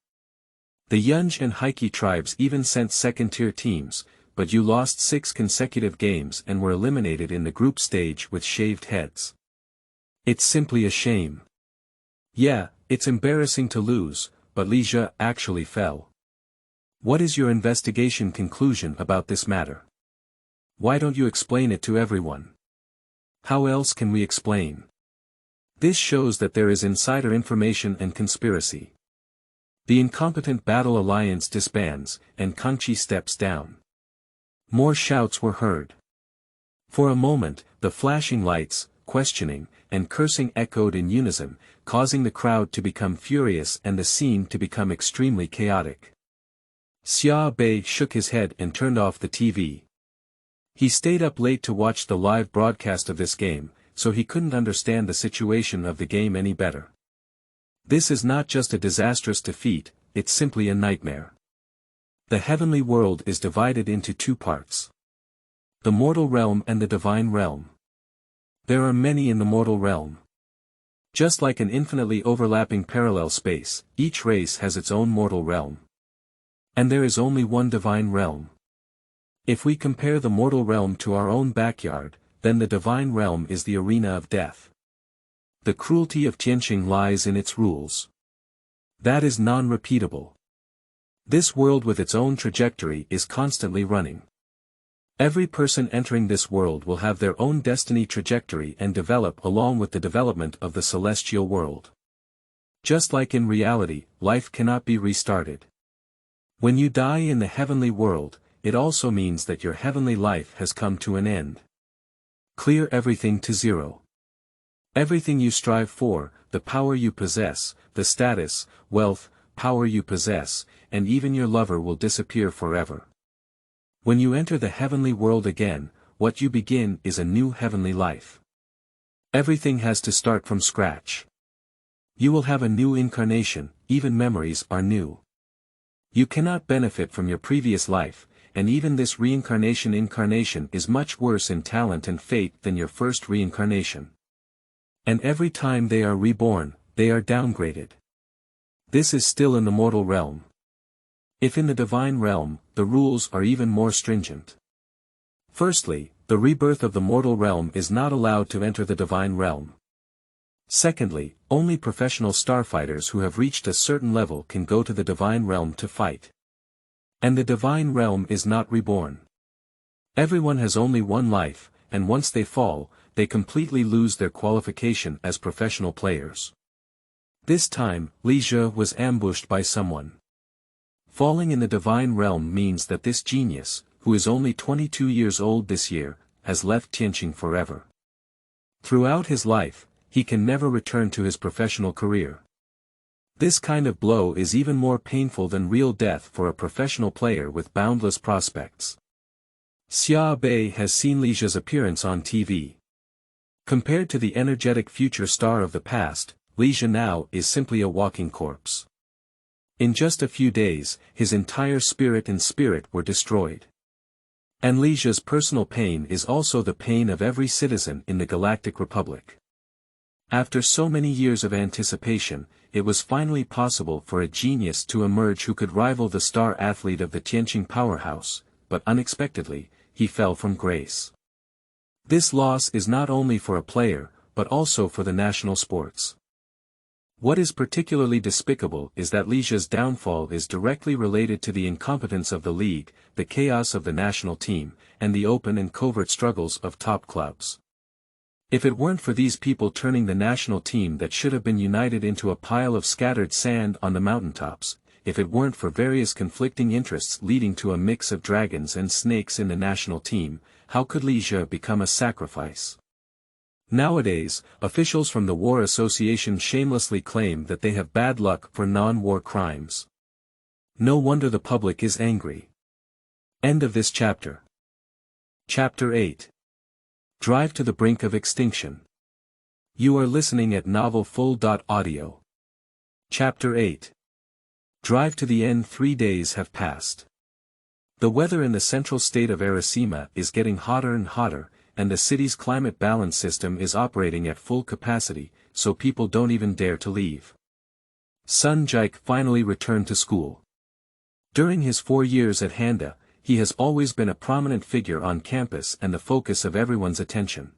The Yunj and Heike tribes even sent second-tier teams, but you lost 6 consecutive games and were eliminated in the group stage with shaved heads. It's simply a shame. Yeah, it's embarrassing to lose, but Xia actually fell. What is your investigation conclusion about this matter? Why don't you explain it to everyone? How else can we explain? This shows that there is insider information and conspiracy. The incompetent battle alliance disbands, and Kangqi steps down. More shouts were heard. For a moment, the flashing lights, questioning, and cursing echoed in unison, causing the crowd to become furious and the scene to become extremely chaotic. Xia Bei shook his head and turned off the TV. He stayed up late to watch the live broadcast of this game, so he couldn't understand the situation of the game any better. This is not just a disastrous defeat, it's simply a nightmare. The heavenly world is divided into 2 parts. The mortal realm and the divine realm. There are many in the mortal realm. Just like an infinitely overlapping parallel space, each race has its own mortal realm. And there is only one divine realm. If we compare the mortal realm to our own backyard, then the divine realm is the arena of death. The cruelty of Tianxing lies in its rules. That is non-repeatable. This world with its own trajectory is constantly running. Every person entering this world will have their own destiny trajectory and develop along with the development of the celestial world. Just like in reality, life cannot be restarted. When you die in the heavenly world, it also means that your heavenly life has come to an end. Clear everything to zero. Everything you strive for, the power you possess, the status, wealth, power you possess, and even your lover will disappear forever. When you enter the heavenly world again, what you begin is a new heavenly life. Everything has to start from scratch. You will have a new incarnation, even memories are new. You cannot benefit from your previous life, and even this incarnation is much worse in talent and fate than your first reincarnation. And every time they are reborn, they are downgraded. This is still in the mortal realm. If in the divine realm, the rules are even more stringent. Firstly, the rebirth of the mortal realm is not allowed to enter the divine realm. Secondly, only professional starfighters who have reached a certain level can go to the divine realm to fight. And the divine realm is not reborn. Everyone has only one life, and once they fall, they completely lose their qualification as professional players. This time, Xia was ambushed by someone. Falling in the divine realm means that this genius, who is only 22 years old this year, has left Tianxing forever. Throughout his life, he can never return to his professional career. This kind of blow is even more painful than real death for a professional player with boundless prospects. Xia Bei has seen Xia's appearance on TV. Compared to the energetic future star of the past, Xia now is simply a walking corpse. In just a few days, his entire spirit and spirit were destroyed. And Xia's personal pain is also the pain of every citizen in the Galactic Republic. After so many years of anticipation, it was finally possible for a genius to emerge who could rival the star athlete of the Tianxing powerhouse, but unexpectedly, he fell from grace. This loss is not only for a player, but also for the national sports. What is particularly despicable is that Xia's downfall is directly related to the incompetence of the league, the chaos of the national team, and the open and covert struggles of top clubs. If it weren't for these people turning the national team that should have been united into a pile of scattered sand on the mountaintops, if it weren't for various conflicting interests leading to a mix of dragons and snakes in the national team, how could Xia become a sacrifice? Nowadays, officials from the War Association shamelessly claim that they have bad luck for non-war crimes. No wonder the public is angry. End of this chapter. Chapter 8. Drive to the brink of extinction. You are listening at novelfull.audio. Chapter 8. Drive to the end. 3 days have passed. The weather in the central state of Arasima is getting hotter and hotter, and the city's climate balance system is operating at full capacity, so people don't even dare to leave. Sun Jike finally returned to school. During his 4 years at Handa, he has always been a prominent figure on campus and the focus of everyone's attention.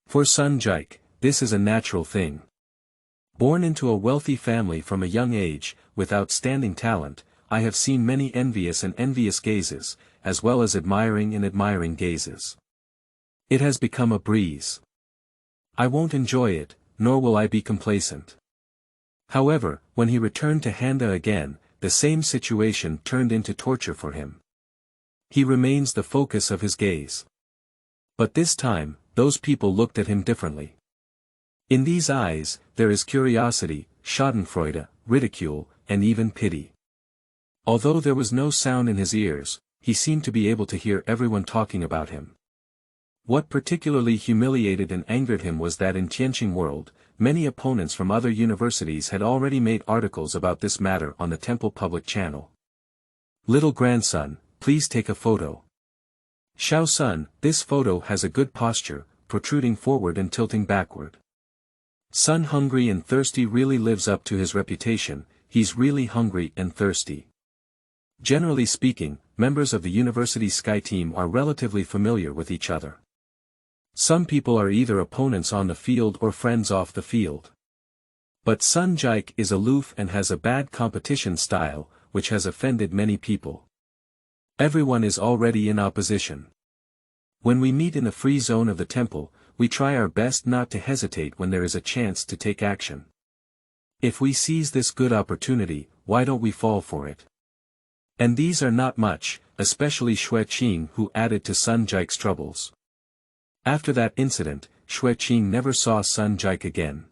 For Sun Jike, this is a natural thing. Born into a wealthy family from a young age, with outstanding talent, I have seen many envious and envious gazes, as well as admiring and admiring gazes. It has become a breeze. I won't enjoy it, nor will I be complacent. However, when he returned to Handa again, the same situation turned into torture for him. He remains the focus of his gaze. But this time, those people looked at him differently. In these eyes, there is curiosity, schadenfreude, ridicule, and even pity. Although there was no sound in his ears, he seemed to be able to hear everyone talking about him. What particularly humiliated and angered him was that in Tianxing world, many opponents from other universities had already made articles about this matter on the temple public channel. Little grandson, please take a photo. Xiao Sun, this photo has a good posture, protruding forward and tilting backward. Sun hungry and thirsty really lives up to his reputation, he's really hungry and thirsty. Generally speaking, members of the university Sky team are relatively familiar with each other. Some people are either opponents on the field or friends off the field. But Sun Jike is aloof and has a bad competition style, which has offended many people. Everyone is already in opposition. When we meet in the free zone of the temple, we try our best not to hesitate when there is a chance to take action. If we seize this good opportunity, why don't we fall for it? And these are not much, especially Xue Qing, who added to Sun Jike's troubles. After that incident, Xue Qing never saw Sun Jike again.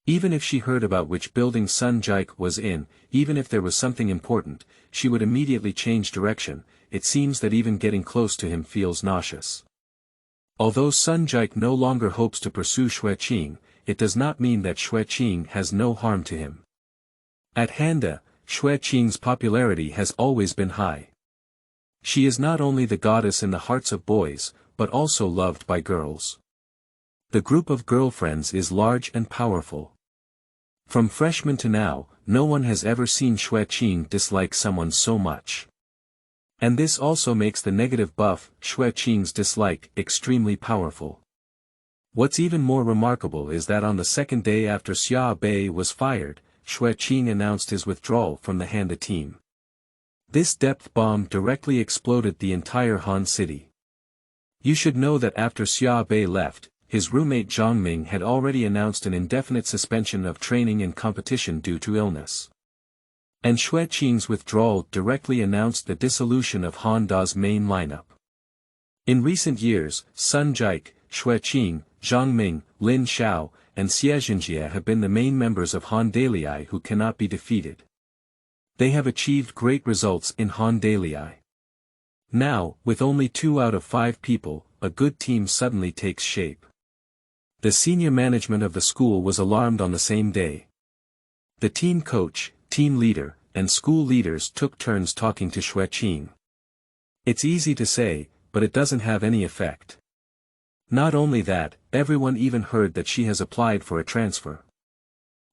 Even if she heard about which building Sun Jike was in, even if there was something important, she would immediately change direction. It seems that even getting close to him feels nauseous. Although Sun Jike no longer hopes to pursue Xue Qing, it does not mean that Xue Qing has no harm to him. At Handa, Xue Qing's popularity has always been high. She is not only the goddess in the hearts of boys, but also loved by girls. The group of girlfriends is large and powerful. From freshman to now, no one has ever seen Xue Qing dislike someone so much. And this also makes the negative buff, Xue Qing's dislike, extremely powerful. What's even more remarkable is that on the second day after Xia Bei was fired, Xue Qing announced his withdrawal from the Handa team. This depth bomb directly exploded the entire Han city. You should know that after Xia Bei left, his roommate Zhang Ming had already announced an indefinite suspension of training and competition due to illness. And Xue Qing's withdrawal directly announced the dissolution of Handa's main lineup. In recent years, Sun Jike, Xue Qing, Zhang Ming, Lin Xiao, and Xia Zhanji have been the main members of Handalii who cannot be defeated. They have achieved great results in Handalii. Now, with only 2 out of 5 people, a good team suddenly takes shape. The senior management of the school was alarmed on the same day. The team coach, team leader, and school leaders took turns talking to Xue Qing. It's easy to say, but it doesn't have any effect. Not only that, everyone even heard that she has applied for a transfer.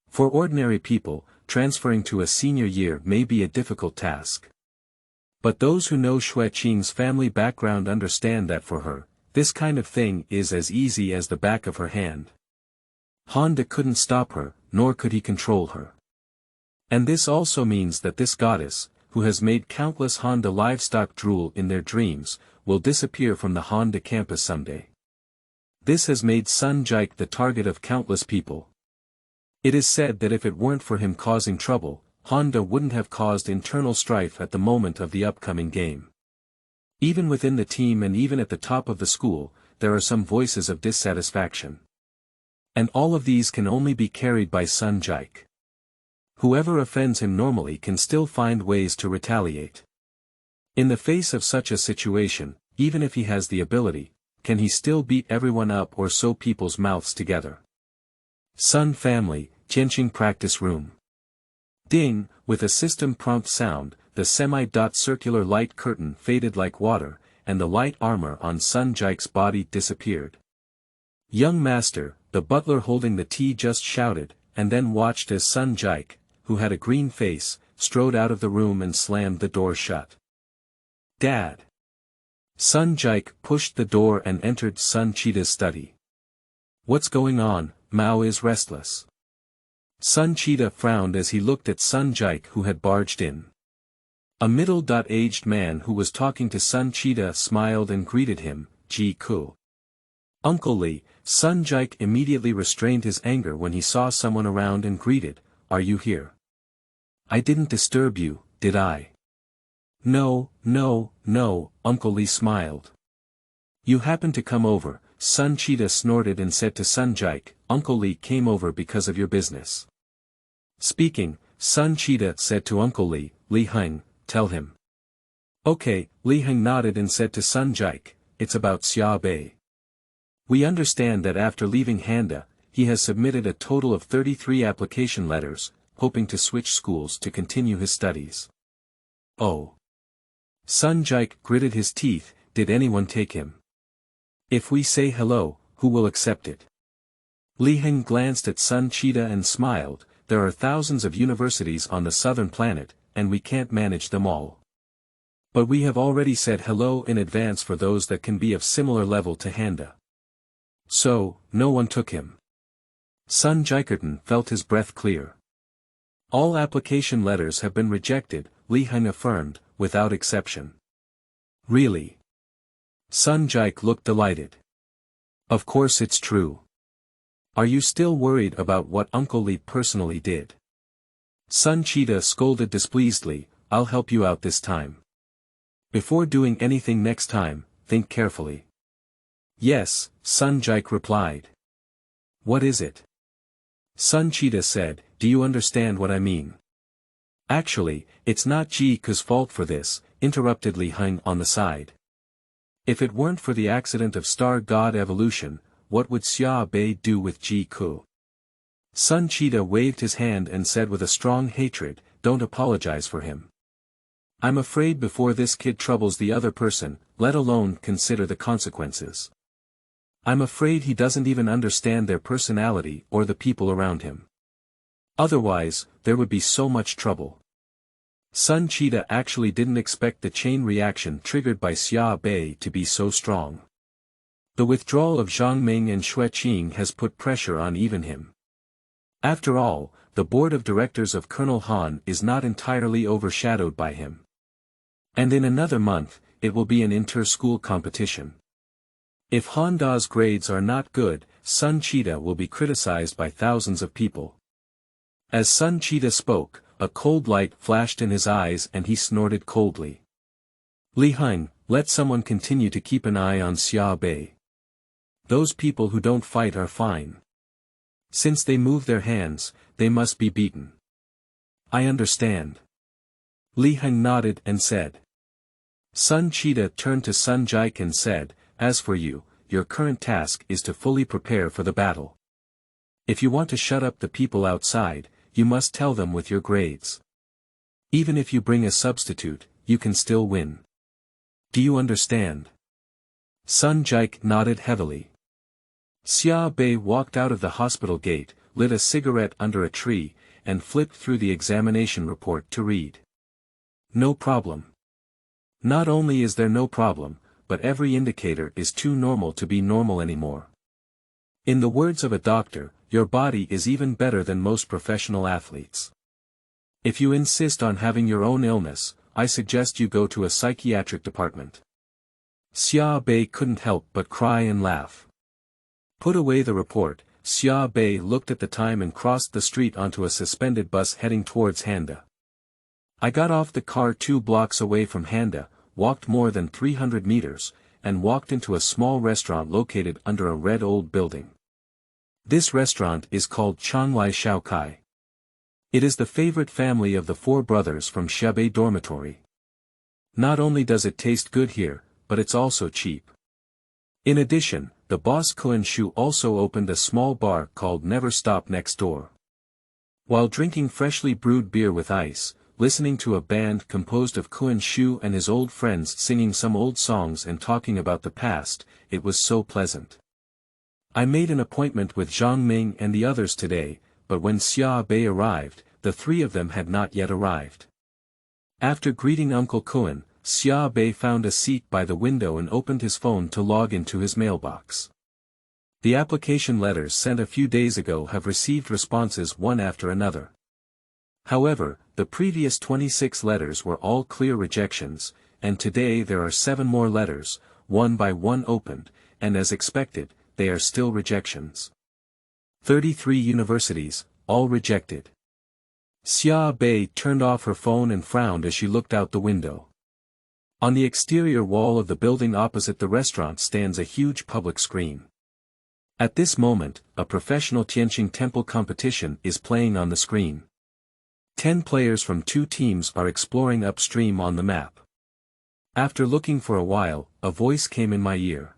For ordinary people, transferring to a senior year may be a difficult task. But those who know Xue Qing's family background understand that for her, this kind of thing is as easy as the back of her hand. Handa couldn't stop her, nor could he control her. And this also means that this goddess, who has made countless Handa livestock drool in their dreams, will disappear from the Handa campus someday. This has made Sun Jike the target of countless people. It is said that if it weren't for him causing trouble, Handa wouldn't have caused internal strife at the moment of the upcoming game. Even within the team and even at the top of the school, there are some voices of dissatisfaction. And all of these can only be carried by Sun Jike. Whoever offends him normally can still find ways to retaliate. In the face of such a situation, even if he has the ability, can he still beat everyone up or sew people's mouths together? Sun Family, Tianxing Practice Room. Ding, with a system prompt sound, the semi-circular light curtain faded like water, and the light armor on Sun Jike's body disappeared. Young master, the butler holding the tea just shouted, and then watched as Sun Jike, who had a green face, strode out of the room and slammed the door shut. Dad. Sun Jike pushed the door and entered Sun Cheetah's study. What's going on? Mao is restless. Sun Cheetah frowned as he looked at Sun Jike who had barged in. A middle-aged man who was talking to Sun Cheetah smiled and greeted him, Ji Ku. Uncle Li. Sun Jike immediately restrained his anger when he saw someone around and greeted, are you here? I didn't disturb you, did I? No, Uncle Li smiled. You happened to come over, Sun Cheetah snorted and said to Sun Jike, Uncle Li came over because of your business. Speaking, Sun Cheetah said to Uncle Li, Li Heng, tell him. Okay, Li Heng nodded and said to Sun Jike, it's about Xia Bei. We understand that after leaving Handa, he has submitted a total of 33 application letters, hoping to switch schools to continue his studies. Oh. Sun Jike gritted his teeth, did anyone take him? If we say hello, who will accept it? Li Heng glanced at Sun Cheetah and smiled, there are thousands of universities on the southern planet, and we can't manage them all. But we have already said hello in advance for those that can be of similar level to Handa. So, no one took him. Sun Jikerton felt his breath clear. All application letters have been rejected, Li Heng affirmed, without exception. Really? Sun Jike looked delighted. Of course it's true. Are you still worried about what Uncle Li personally did? Sun Cheetah scolded displeasedly, I'll help you out this time. Before doing anything next time, think carefully. Yes, Sun Jike replied. What is it? Sun Cheetah said, do you understand what I mean? Actually, it's not Ji Ku's fault for this, interrupted Li Heng on the side. If it weren't for the accident of star god evolution, what would Xia Bei do with Ji Ku? Sun Cheetah waved his hand and said with a strong hatred, don't apologize for him. I'm afraid before this kid troubles the other person, let alone consider the consequences. I'm afraid he doesn't even understand their personality or the people around him. Otherwise, there would be so much trouble. Sun Cheetah actually didn't expect the chain reaction triggered by Xia Bei to be so strong. The withdrawal of Zhang Ming and Xue Qing has put pressure on even him. After all, the board of directors of Colonel Han is not entirely overshadowed by him. And in another month, it will be an inter-school competition. If Handa's grades are not good, Sun Cheetah will be criticized by thousands of people. As Sun Cheetah spoke, a cold light flashed in his eyes and he snorted coldly. Li Heng, let someone continue to keep an eye on Xia Bei. Those people who don't fight are fine. Since they move their hands, they must be beaten. I understand. Li Heng nodded and said. Sun Cheetah turned to Sun Jike and said, as for you, your current task is to fully prepare for the battle. If you want to shut up the people outside, you must tell them with your grades. Even if you bring a substitute, you can still win. Do you understand? Sun Jike nodded heavily. Xia Bei walked out of the hospital gate, lit a cigarette under a tree, and flipped through the examination report to read. No problem. Not only is there no problem, but every indicator is too normal to be normal anymore. In the words of a doctor, your body is even better than most professional athletes. If you insist on having your own illness, I suggest you go to a psychiatric department. Xia Bei couldn't help but cry and laugh. Put away the report, Xia Bei looked at the time and crossed the street onto a suspended bus heading towards Handa. I got off the car 2 blocks away from Handa, walked more than 300 meters, and walked into a small restaurant located under a red old building. This restaurant is called Changlai Shaokai. It is the favorite family of the four brothers from Xia Bei dormitory. Not only does it taste good here, but it's also cheap. In addition, the boss Kun Shu also opened a small bar called Never Stop next door. While drinking freshly brewed beer with ice, listening to a band composed of Kun Shu and his old friends singing some old songs and talking about the past, it was so pleasant. I made an appointment with Zhang Ming and the others today, but when Xia Bei arrived, the three of them had not yet arrived. After greeting Uncle Kun, Xia Bei found a seat by the window and opened his phone to log into his mailbox. The application letters sent a few days ago have received responses one after another. However, the previous 26 letters were all clear rejections, and today there are 7 more letters, one by one opened, and as expected, they are still rejections. 33 universities, all rejected. Xia Bei turned off her phone and frowned as she looked out the window. On the exterior wall of the building opposite the restaurant stands a huge public screen. At this moment, a professional Tianxing temple competition is playing on the screen. 10 players from 2 teams are exploring upstream on the map. After looking for a while, a voice came in my ear.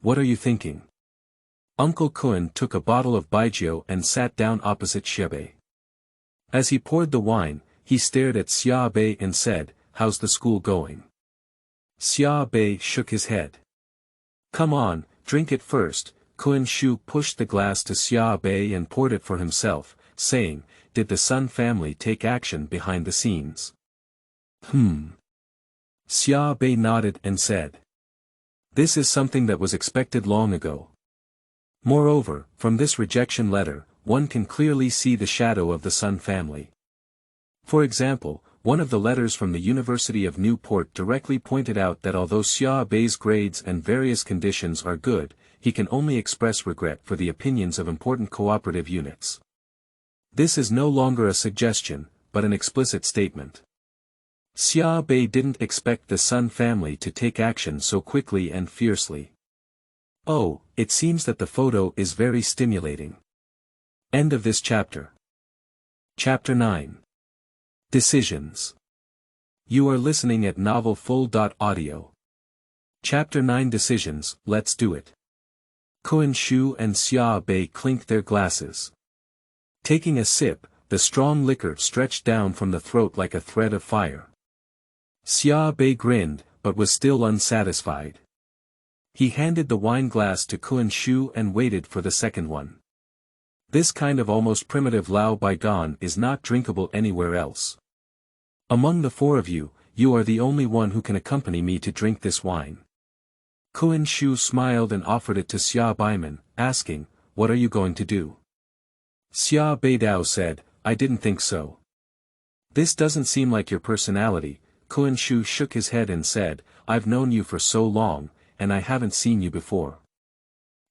"What are you thinking?" Uncle Kun took a bottle of baijiu and sat down opposite Xia Bei. As he poured the wine, he stared at Xia Bei and said, "How's the school going?" Xia Bei shook his head. "Come on, drink it first." Kun Shu pushed the glass to Xia Bei and poured it for himself, saying, "Did the Sun family take action behind the scenes?" Xia Bei nodded and said, "This is something that was expected long ago." Moreover, from this rejection letter, one can clearly see the shadow of the Sun family. For example, one of the letters from the University of Newport directly pointed out that although Xia Bei's grades and various conditions are good, he can only express regret for the opinions of important cooperative units. This is no longer a suggestion, but an explicit statement. Xia Bei didn't expect the Sun family to take action so quickly and fiercely. Oh, it seems that the photo is very stimulating. End of this chapter. Chapter 9. Decisions. You are listening at novelfull.audio. Chapter 9 Decisions, let's do it. Kun Shu and Xia Bei clinked their glasses. Taking a sip, the strong liquor stretched down from the throat like a thread of fire. Xia Bei grinned, but was still unsatisfied. He handed the wine glass to Kun Shu and waited for the second one. This kind of almost primitive Lao Baigan is not drinkable anywhere else. Among the 4 of you, you are the only one who can accompany me to drink this wine. Kun Shu smiled and offered it to Xia Beiman, asking, "What are you going to do?" Xia Beidao said, "I didn't think so." "This doesn't seem like your personality." Kun Shu shook his head and said, "I've known you for so long, and I haven't seen you before.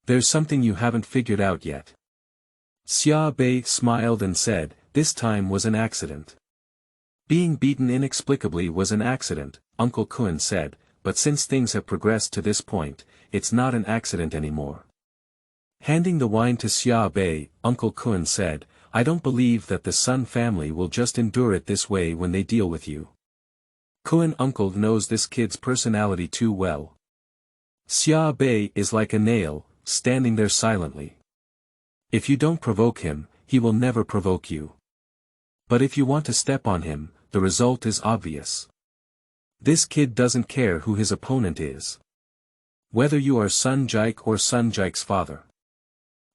There's something you haven't figured out yet." Xia Bei smiled and said, "This time was an accident." "Being beaten inexplicably was an accident," Uncle Kun said, "but since things have progressed to this point, it's not an accident anymore." Handing the wine to Xia Bei, Uncle Kun said, "I don't believe that the Sun family will just endure it this way when they deal with you. Kun uncle knows this kid's personality too well. Xia Bei is like a nail, standing there silently. If you don't provoke him, he will never provoke you. But if you want to step on him, the result is obvious. This kid doesn't care who his opponent is. Whether you are Sun Jike or Sun Jike's father."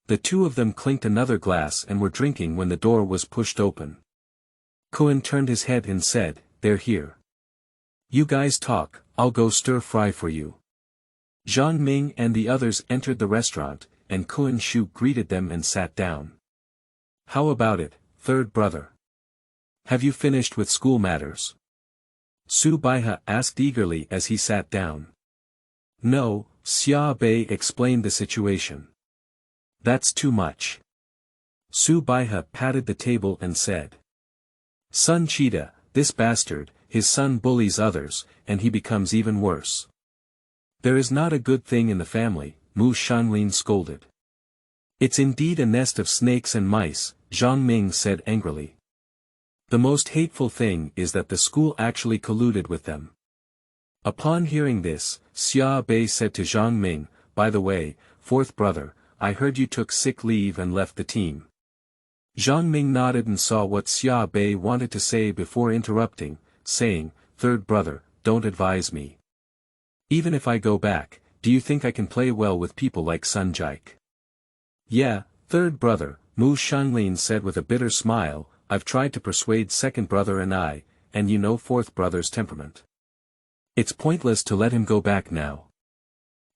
The 2 of them clinked another glass and were drinking when the door was pushed open. Kun turned his head and said, "They're here. You guys talk, I'll go stir fry for you." Zhang Ming and the others entered the restaurant, and Kun Shu greeted them and sat down. "How about it, third brother? Have you finished with school matters?" Su Baihe asked eagerly as he sat down. "No," Xia Bei explained the situation. "That's too much." Su Baihe patted the table and said, "Sun Cheetah, this bastard, his son bullies others, and he becomes even worse. There is not a good thing in the family, Mu Shanlin scolded. It's indeed a nest of snakes and mice, Zhang Ming said angrily. The most hateful thing is that the school actually colluded with them. Upon hearing this, Xia Bei said to Zhang Ming, by the way, fourth brother, I heard you took sick leave and left the team. Zhang Ming nodded and saw what Xia Bei wanted to say before interrupting, saying, third brother, don't advise me. Even if I go back, do you think I can play well with people like Sun Jike? Yeah, third brother, Mu Shanlin said with a bitter smile, I've tried to persuade second brother and you know fourth brother's temperament. It's pointless to let him go back now.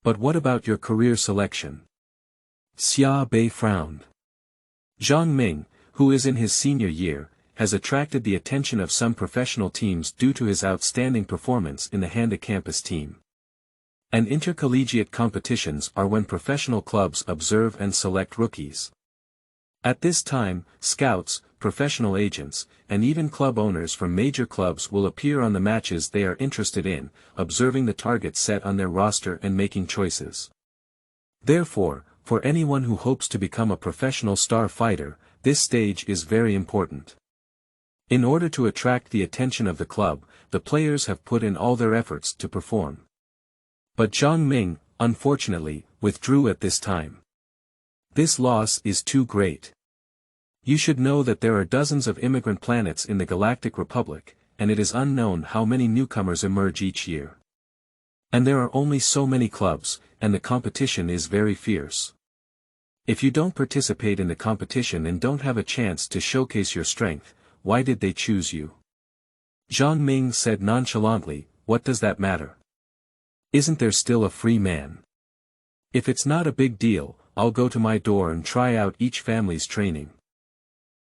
But what about your career selection? Xia Bei frowned. Zhang Ming, who is in his senior year, has attracted the attention of some professional teams due to his outstanding performance in the Handa campus team. And intercollegiate competitions are when professional clubs observe and select rookies. At this time, scouts, professional agents, and even club owners from major clubs will appear on the matches they are interested in, observing the targets set on their roster and making choices. Therefore, for anyone who hopes to become a professional star fighter, this stage is very important. In order to attract the attention of the club, the players have put in all their efforts to perform. But Zhang Ming, unfortunately, withdrew at this time. This loss is too great. You should know that there are dozens of immigrant planets in the Galactic Republic, and it is unknown how many newcomers emerge each year. And there are only so many clubs, and the competition is very fierce. If you don't participate in the competition and don't have a chance to showcase your strength, why did they choose you? Zhang Ming said nonchalantly, what does that matter? Isn't there still a free man? If it's not a big deal, I'll go to my door and try out each family's training.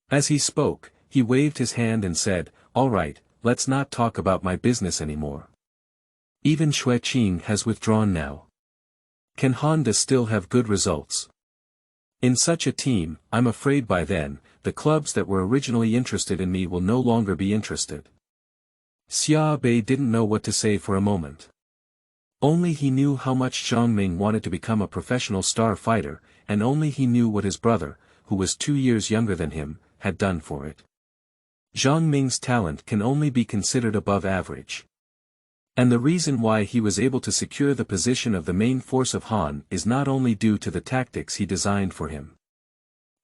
As he spoke, he waved his hand and said, all right, let's not talk about my business anymore. Even Xueqing has withdrawn now. Can Handa still have good results? In such a team, I'm afraid by then, the clubs that were originally interested in me will no longer be interested. Xia Bei didn't know what to say for a moment. Only he knew how much Zhang Ming wanted to become a professional star fighter, and only he knew what his brother, who was 2 years younger than him, had done for it. Zhang Ming's talent can only be considered above average. And the reason why he was able to secure the position of the main force of Han is not only due to the tactics he designed for him.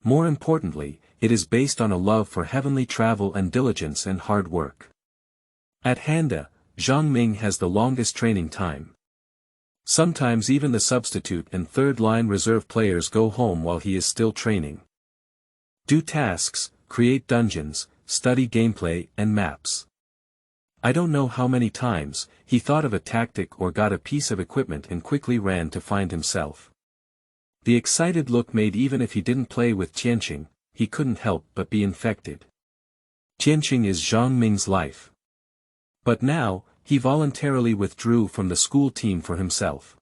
More importantly, it is based on a love for heavenly travel and diligence and hard work. At Handa, Zhang Ming has the longest training time. Sometimes even the substitute and third-line reserve players go home while he is still training. Do tasks, create dungeons, study gameplay and maps. I don't know how many times, he thought of a tactic or got a piece of equipment and quickly ran to find himself. The excited look made even if he didn't play with Tianxing, he couldn't help but be infected. Tianxing is Zhang Ming's life. But now, he voluntarily withdrew from the school team for himself.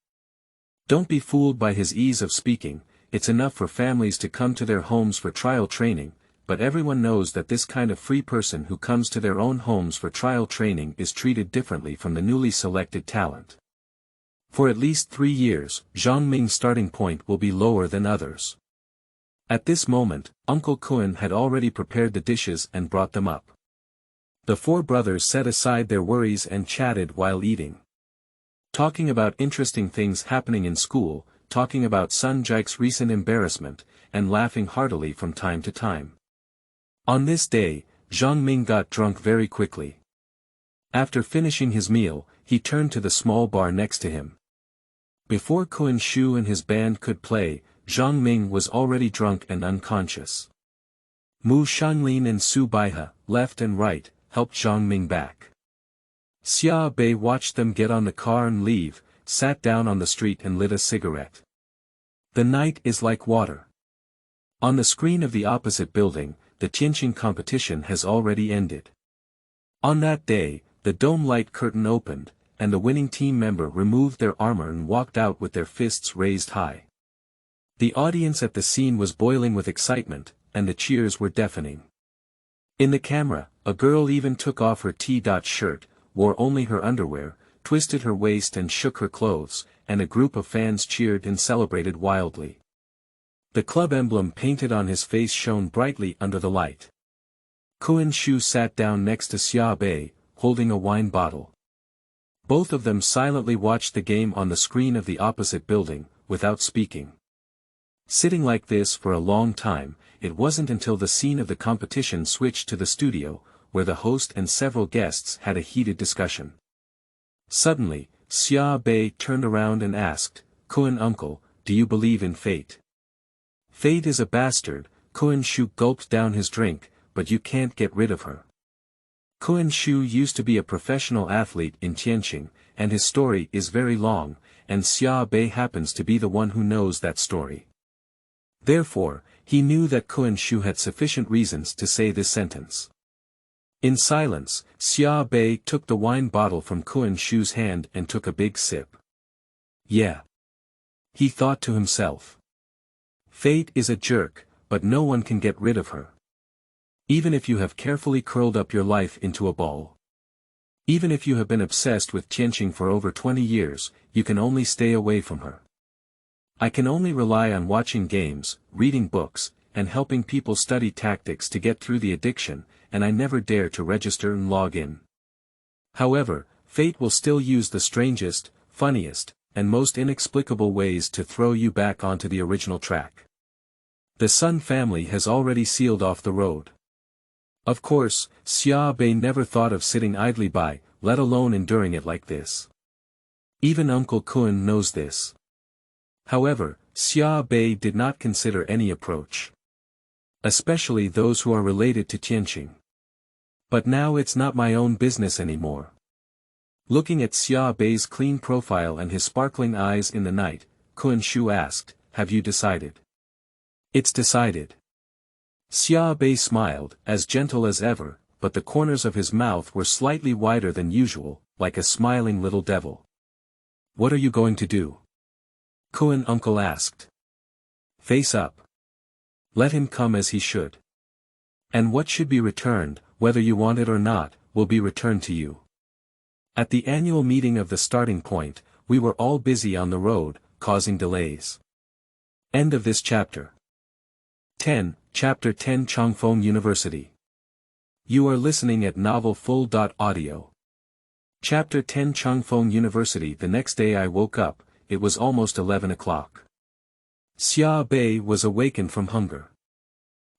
Don't be fooled by his ease of speaking, it's enough for families to come to their homes for trial training, but everyone knows that this kind of free person who comes to their own homes for trial training is treated differently from the newly selected talent. For at least 3 years, Zhang Ming's starting point will be lower than others. At this moment, Uncle Kun had already prepared the dishes and brought them up. The 4 brothers set aside their worries and chatted while eating. Talking about interesting things happening in school, talking about Sun Jike's recent embarrassment, and laughing heartily from time to time. On this day, Zhang Ming got drunk very quickly. After finishing his meal, he turned to the small bar next to him. Before Kun Shu and his band could play, Zhang Ming was already drunk and unconscious. Mu Shanlin and Su Baihe, left and right, helped Zhang Ming back. Xia Bei watched them get on the car and leave, sat down on the street and lit a cigarette. The night is like water. On the screen of the opposite building, the Tianxing competition has already ended. On that day, the dome light curtain opened, and the winning team member removed their armor and walked out with their fists raised high. The audience at the scene was boiling with excitement, and the cheers were deafening. In the camera, a girl even took off her T-shirt, wore only her underwear, twisted her waist and shook her clothes, and a group of fans cheered and celebrated wildly. The club emblem painted on his face shone brightly under the light. Kuan Shu sat down next to Xia Bei, holding a wine bottle. Both of them silently watched the game on the screen of the opposite building, without speaking. Sitting like this for a long time, it wasn't until the scene of the competition switched to the studio, where the host and several guests had a heated discussion. Suddenly, Xia Bei turned around and asked, "Kuan uncle, do you believe in fate?" "Fate is a bastard," Kuan Shu gulped down his drink, "but you can't get rid of her." Kuan Shu used to be a professional athlete in Tianxing, and his story is very long, and Xia Bei happens to be the one who knows that story. Therefore, he knew that Kuan Shu had sufficient reasons to say this sentence. In silence, Xia Bei took the wine bottle from Kuan Shu's hand and took a big sip. "Yeah," he thought to himself. "Fate is a jerk, but no one can get rid of her. Even if you have carefully curled up your life into a ball. Even if you have been obsessed with Tianxing for over 20 years, you can only stay away from her. I can only rely on watching games, reading books, and helping people study tactics to get through the addiction, and I never dare to register and log in. However, fate will still use the strangest, funniest, and most inexplicable ways to throw you back onto the original track. The Sun family has already sealed off the road." Of course, Xia Bei never thought of sitting idly by, let alone enduring it like this. Even Uncle Kuan knows this. However, Xia Bei did not consider any approach. Especially those who are related to Tianxing. "But now it's not my own business anymore." Looking at Xia Bei's clean profile and his sparkling eyes in the night, Kuan Shu asked, "Have you decided?" "It's decided." Xia Bei smiled, as gentle as ever, but the corners of his mouth were slightly wider than usual, like a smiling little devil. "What are you going to do?" Kuan uncle asked. "Face up. Let him come as he should. And what should be returned, whether you want it or not, will be returned to you." At the annual meeting of the starting point, we were all busy on the road, causing delays. End of this chapter. 10, Chapter 10 Changfeng University. You are listening at novelfull.audio. Chapter 10 Changfeng University. The next day I woke up, it was almost 11 o'clock. Xia Bei was awakened from hunger.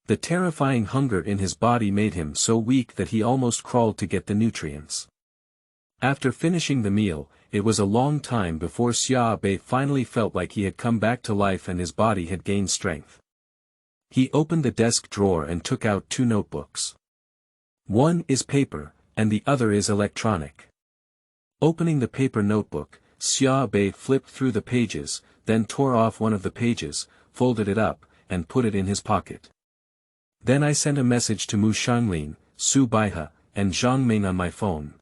The terrifying hunger in his body made him so weak that he almost crawled to get the nutrients. After finishing the meal, it was a long time before Xia Bei finally felt like he had come back to life and his body had gained strength. He opened the desk drawer and took out 2 notebooks. One is paper, and the other is electronic. Opening the paper notebook, Xia Bei flipped through the pages, then tore off one of the pages, folded it up, and put it in his pocket. "Then I sent a message to Mu Shanglin, Su Baihe, and Zhang Ming on my phone.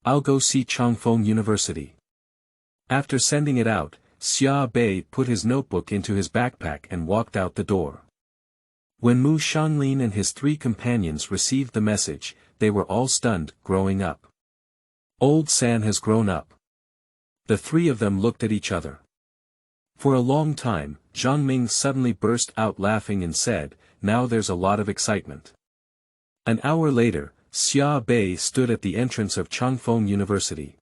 I'll go see Changfeng University." After sending it out, Xia Bei put his notebook into his backpack and walked out the door. When Mu Shanglin and his 3 companions received the message, they were all stunned. "Growing up. Old San has grown up." The 3 of them looked at each other. For a long time, Zhang Ming suddenly burst out laughing and said, "Now there's a lot of excitement." An hour later, Xia Bei stood at the entrance of Changfeng University.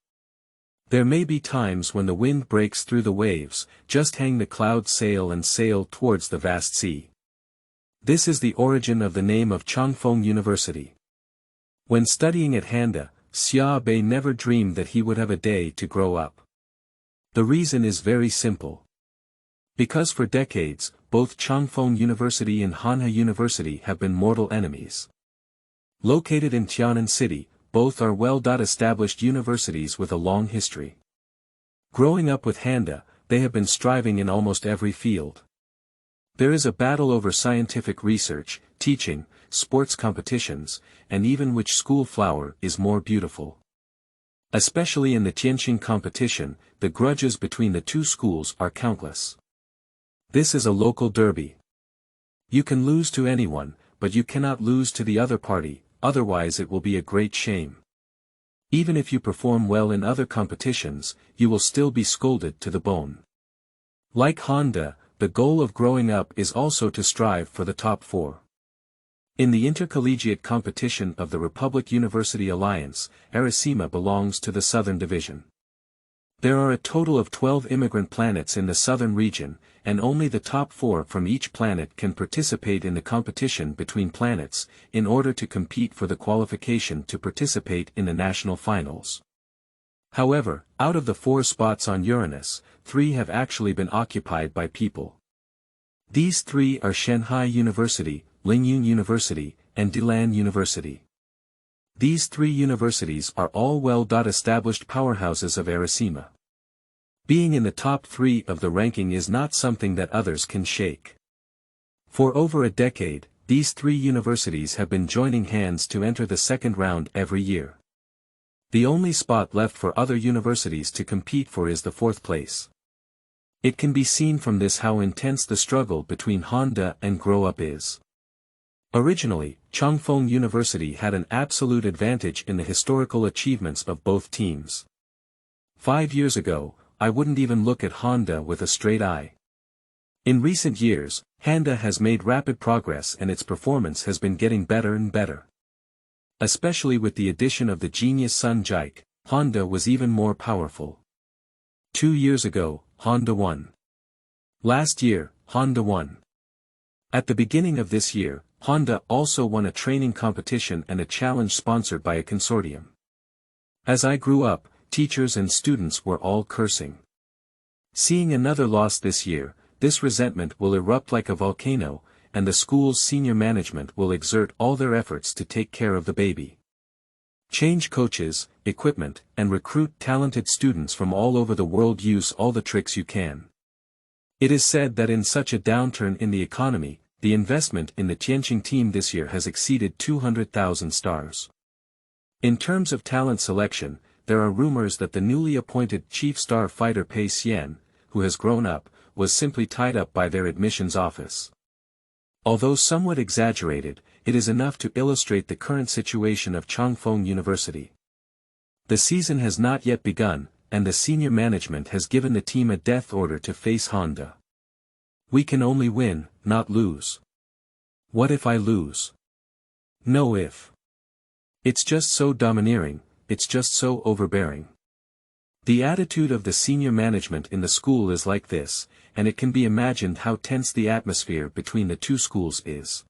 There may be times when the wind breaks through the waves, just hang the cloud sail and sail towards the vast sea. This is the origin of the name of Changfeng University. When studying at Handa, Xia Bei never dreamed that he would have a day to grow up. The reason is very simple. Because for decades, both Changfeng University and Handa University have been mortal enemies. Located in Tiannan City, both are well-established universities with a long history. Growing up with Handa, they have been striving in almost every field. There is a battle over scientific research, teaching, sports competitions, and even which school flower is more beautiful. Especially in the Tianxing competition, the grudges between the 2 schools are countless. This is a local derby. You can lose to anyone, but you cannot lose to the other party, otherwise it will be a great shame. Even if you perform well in other competitions, you will still be scolded to the bone. Like Handa, the goal of growing up is also to strive for the top 4. In the intercollegiate competition of the Republic University Alliance, Arasima belongs to the Southern Division. There are a total of 12 immigrant planets in the southern region, and only the top 4 from each planet can participate in the competition between planets, in order to compete for the qualification to participate in the national finals. However, out of the 4 spots on Uranus, 3 have actually been occupied by people. These 3 are Shanghai University, Lingyun University, and Dilan University. These 3 universities are all well-established powerhouses of Arasima. Being in the top 3 of the ranking is not something that others can shake. For over a decade, these 3 universities have been joining hands to enter the second round every year. The only spot left for other universities to compete for is the 4th place. It can be seen from this how intense the struggle between Handa and Grow Up is. Originally, Changfeng University had an absolute advantage in the historical achievements of both teams. 5 years ago, I wouldn't even look at Handa with a straight eye. In recent years, Handa has made rapid progress and its performance has been getting better and better. Especially with the addition of the genius son Jike, Handa was even more powerful. 2 years ago, Handa won. Last year, Handa won. At the beginning of this year, Handa also won a training competition and a challenge sponsored by a consortium. As I grew up, teachers and students were all cursing. Seeing another loss this year, this resentment will erupt like a volcano, and the school's senior management will exert all their efforts to take care of the baby. Change coaches, equipment, and recruit talented students from all over the world. Use all the tricks you can. It is said that in such a downturn in the economy, the investment in the Tianxing team this year has exceeded 200,000 stars. In terms of talent selection, there are rumors that the newly appointed chief star fighter Pei Xian, who has grown up, was simply tied up by their admissions office. Although somewhat exaggerated, it is enough to illustrate the current situation of Changfeng University. The season has not yet begun, and the senior management has given the team a death order to face Handa. We can only win, not lose. What if I lose? No if. It's just so domineering, it's just so overbearing. The attitude of the senior management in the school is like this, and it can be imagined how tense the atmosphere between the 2 schools is.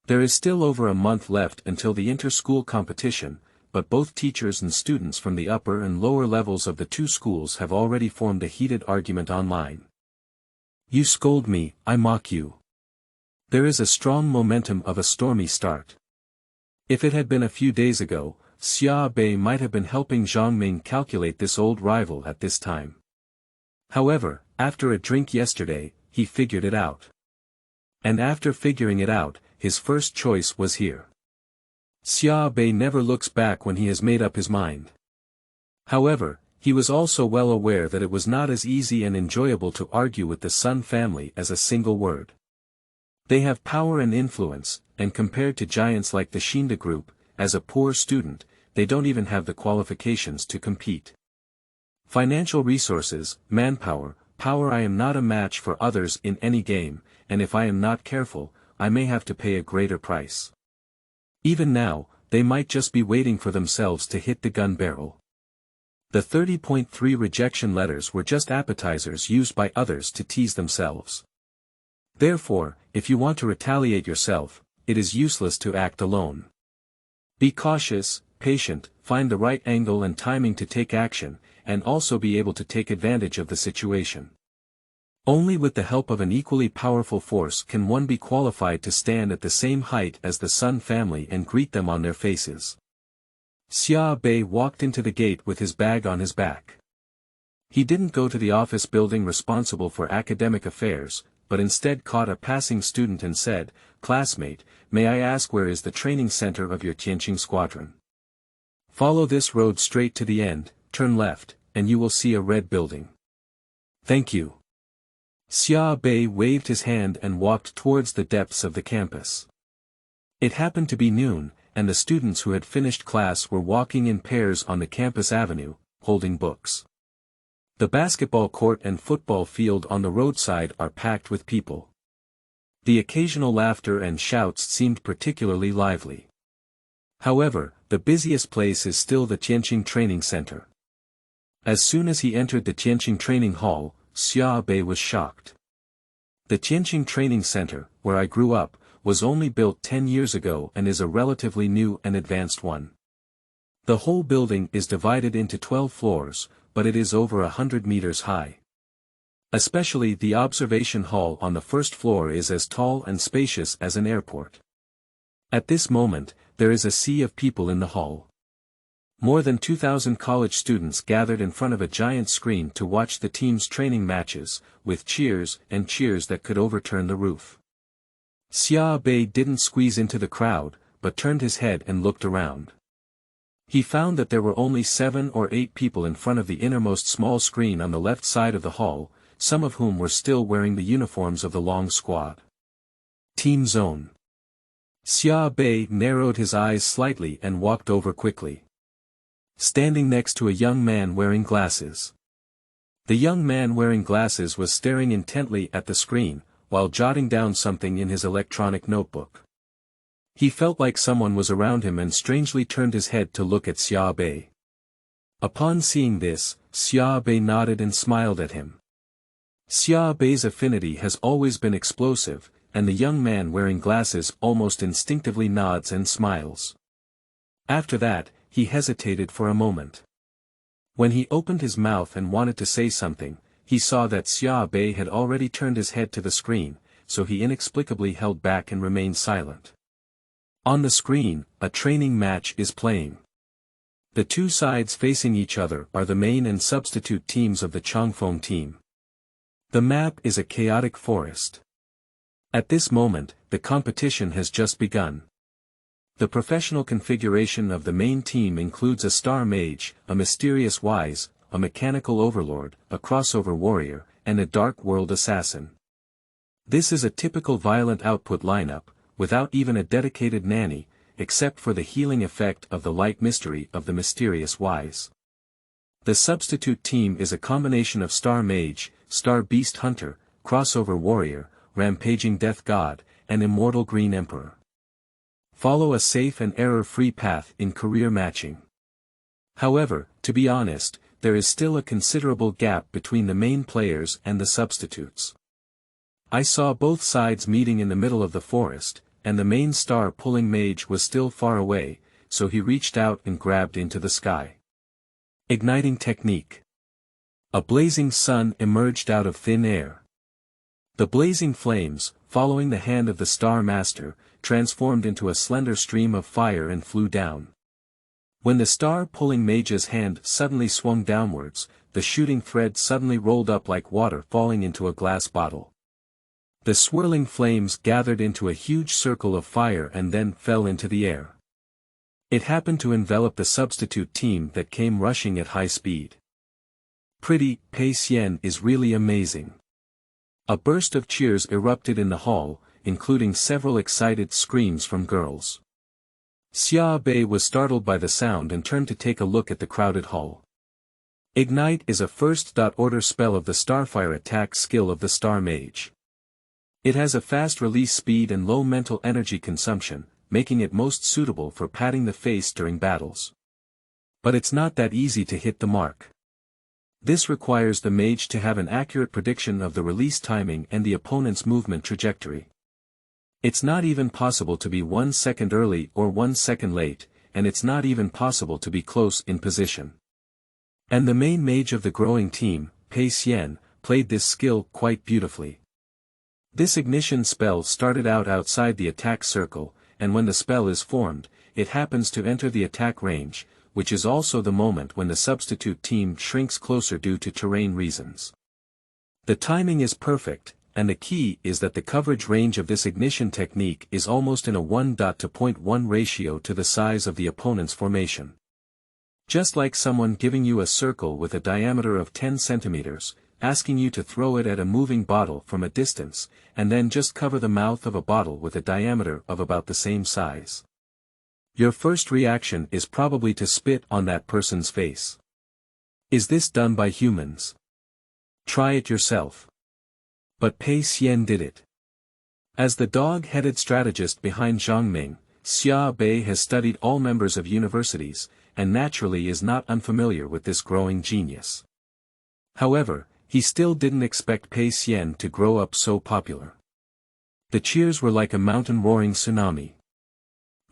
There is still over a month left until the inter-school competition, but both teachers and students from the upper and lower levels of the 2 schools have already formed a heated argument online. You scold me, I mock you. There is a strong momentum of a stormy start. If it had been a few days ago, Xia Bei might have been helping Zhang Ming calculate this old rival at this time. However, after a drink yesterday, he figured it out. And after figuring it out, his first choice was here. Xia Bei never looks back when he has made up his mind. However, he was also well aware that it was not as easy and enjoyable to argue with the Sun family as a single word. They have power and influence, and compared to giants like the Handa group, as a poor student, they don't even have the qualifications to compete. Financial resources, manpower, power. I am not a match for others in any game, and if I am not careful, I may have to pay a greater price. Even now, they might just be waiting for themselves to hit the gun barrel. The 30.3 rejection letters were just appetizers used by others to tease themselves. Therefore, if you want to retaliate yourself, it is useless to act alone. Be cautious, patient, find the right angle and timing to take action, and also be able to take advantage of the situation. Only with the help of an equally powerful force can one be qualified to stand at the same height as the Sun family and greet them on their faces. Xia Bei walked into the gate with his bag on his back. He didn't go to the office building responsible for academic affairs, but instead caught a passing student and said, "Classmate, may I ask where is the training center of your Tianxing squadron? Follow this road straight to the end, turn left, and you will see a red building." "Thank you." Xia Bei waved his hand and walked towards the depths of the campus. It happened to be noon, and the students who had finished class were walking in pairs on the campus avenue, holding books. The basketball court and football field on the roadside are packed with people. The occasional laughter and shouts seemed particularly lively. However, the busiest place is still the Tianxing Training Center. As soon as he entered the Tianxing Training Hall, Xia Bei was shocked. The Tianxing Training Center, where I grew up, was only built 10 years ago and is a relatively new and advanced one. The whole building is divided into 12 floors, but it is over 100 meters high. Especially the observation hall on the first floor is as tall and spacious as an airport. At this moment, there is a sea of people in the hall. More than 2,000 college students gathered in front of a giant screen to watch the team's training matches, with cheers and cheers that could overturn the roof. Xia Bei didn't squeeze into the crowd, but turned his head and looked around. He found that there were only 7 or 8 people in front of the innermost small screen on the left side of the hall, some of whom were still wearing the uniforms of the long squad. Team Zone. Xia Bei narrowed his eyes slightly and walked over quickly. Standing next to a young man wearing glasses. The young man wearing glasses was staring intently at the screen, while jotting down something in his electronic notebook. He felt like someone was around him and strangely turned his head to look at Xia Bei. Upon seeing this, Xia Bei nodded and smiled at him. Xia Bei's affinity has always been explosive, and the young man wearing glasses almost instinctively nods and smiles. After that, he hesitated for a moment. When he opened his mouth and wanted to say something, he saw that Xia Bei had already turned his head to the screen, so he inexplicably held back and remained silent. On the screen, a training match is playing. The two sides facing each other are the main and substitute teams of the Changfeng team. The map is a chaotic forest. At this moment, the competition has just begun. The professional configuration of the main team includes a star mage, a mysterious wise, a mechanical overlord, a crossover warrior, and a dark world assassin. This is a typical violent output lineup, without even a dedicated nanny, except for the healing effect of the light mystery of the mysterious wise. The substitute team is a combination of star mage, star beast hunter, crossover warrior, rampaging death god, and immortal green emperor. Follow a safe and error-free path in career matching. However, to be honest, there is still a considerable gap between the main players and the substitutes. I saw both sides meeting in the middle of the forest, and the main star-pulling mage was still far away, so he reached out and grabbed into the sky. Igniting technique. A blazing sun emerged out of thin air. The blazing flames, following the hand of the Star Master, transformed into a slender stream of fire and flew down. When the star-pulling mage's hand suddenly swung downwards, the shooting thread suddenly rolled up like water falling into a glass bottle. The swirling flames gathered into a huge circle of fire and then fell into the air. It happened to envelop the substitute team that came rushing at high speed. Pretty, Pei Xian is really amazing. A burst of cheers erupted in the hall, including several excited screams from girls. Xia Bei was startled by the sound and turned to take a look at the crowded hall. Ignite is a first-order spell of the Starfire attack skill of the Star Mage. It has a fast release speed and low mental energy consumption, making it most suitable for patting the face during battles. But it's not that easy to hit the mark. This requires the mage to have an accurate prediction of the release timing and the opponent's movement trajectory. It's not even possible to be 1 second early or 1 second late, and it's not even possible to be close in position. And the main mage of the growing team, Pei Xian, played this skill quite beautifully. This ignition spell started out outside the attack circle, and when the spell is formed, it happens to enter the attack range, which is also the moment when the substitute team shrinks closer due to terrain reasons. The timing is perfect, and the key is that the coverage range of this ignition technique is almost in a 1:0.1 ratio to the size of the opponent's formation. Just like someone giving you a circle with a diameter of 10 centimeters, asking you to throw it at a moving bottle from a distance, and then just cover the mouth of a bottle with a diameter of about the same size. Your first reaction is probably to spit on that person's face. Is this done by humans? Try it yourself. But Pei Xian did it. As the dog-headed strategist behind Zhang Ming, Xia Bei has studied all members of universities, and naturally is not unfamiliar with this growing genius. However, he still didn't expect Pei Xian to grow up so popular. The cheers were like a mountain-roaring tsunami.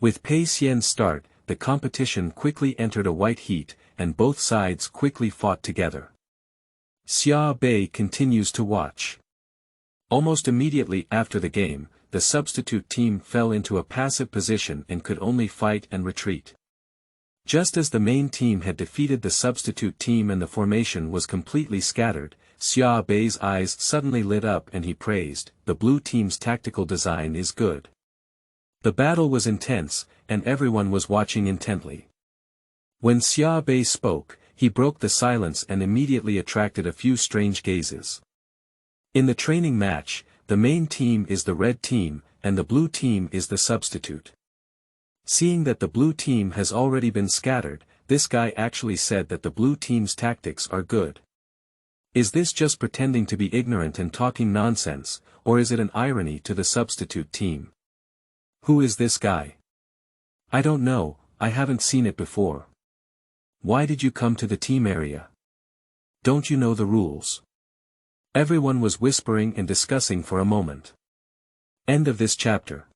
With Pei Xian's start, the competition quickly entered a white heat, and both sides quickly fought together. Xia Bei continues to watch. Almost immediately after the game, the substitute team fell into a passive position and could only fight and retreat. Just as the main team had defeated the substitute team and the formation was completely scattered, Xia Bei's eyes suddenly lit up and he praised, "The blue team's tactical design is good." The battle was intense, and everyone was watching intently. When Xia Bei spoke, he broke the silence and immediately attracted a few strange gazes. In the training match, the main team is the red team, and the blue team is the substitute. Seeing that the blue team has already been scattered, this guy actually said that the blue team's tactics are good. Is this just pretending to be ignorant and talking nonsense, or is it an irony to the substitute team? Who is this guy? I don't know, I haven't seen it before. Why did you come to the team area? Don't you know the rules? Everyone was whispering and discussing for a moment. End of this chapter.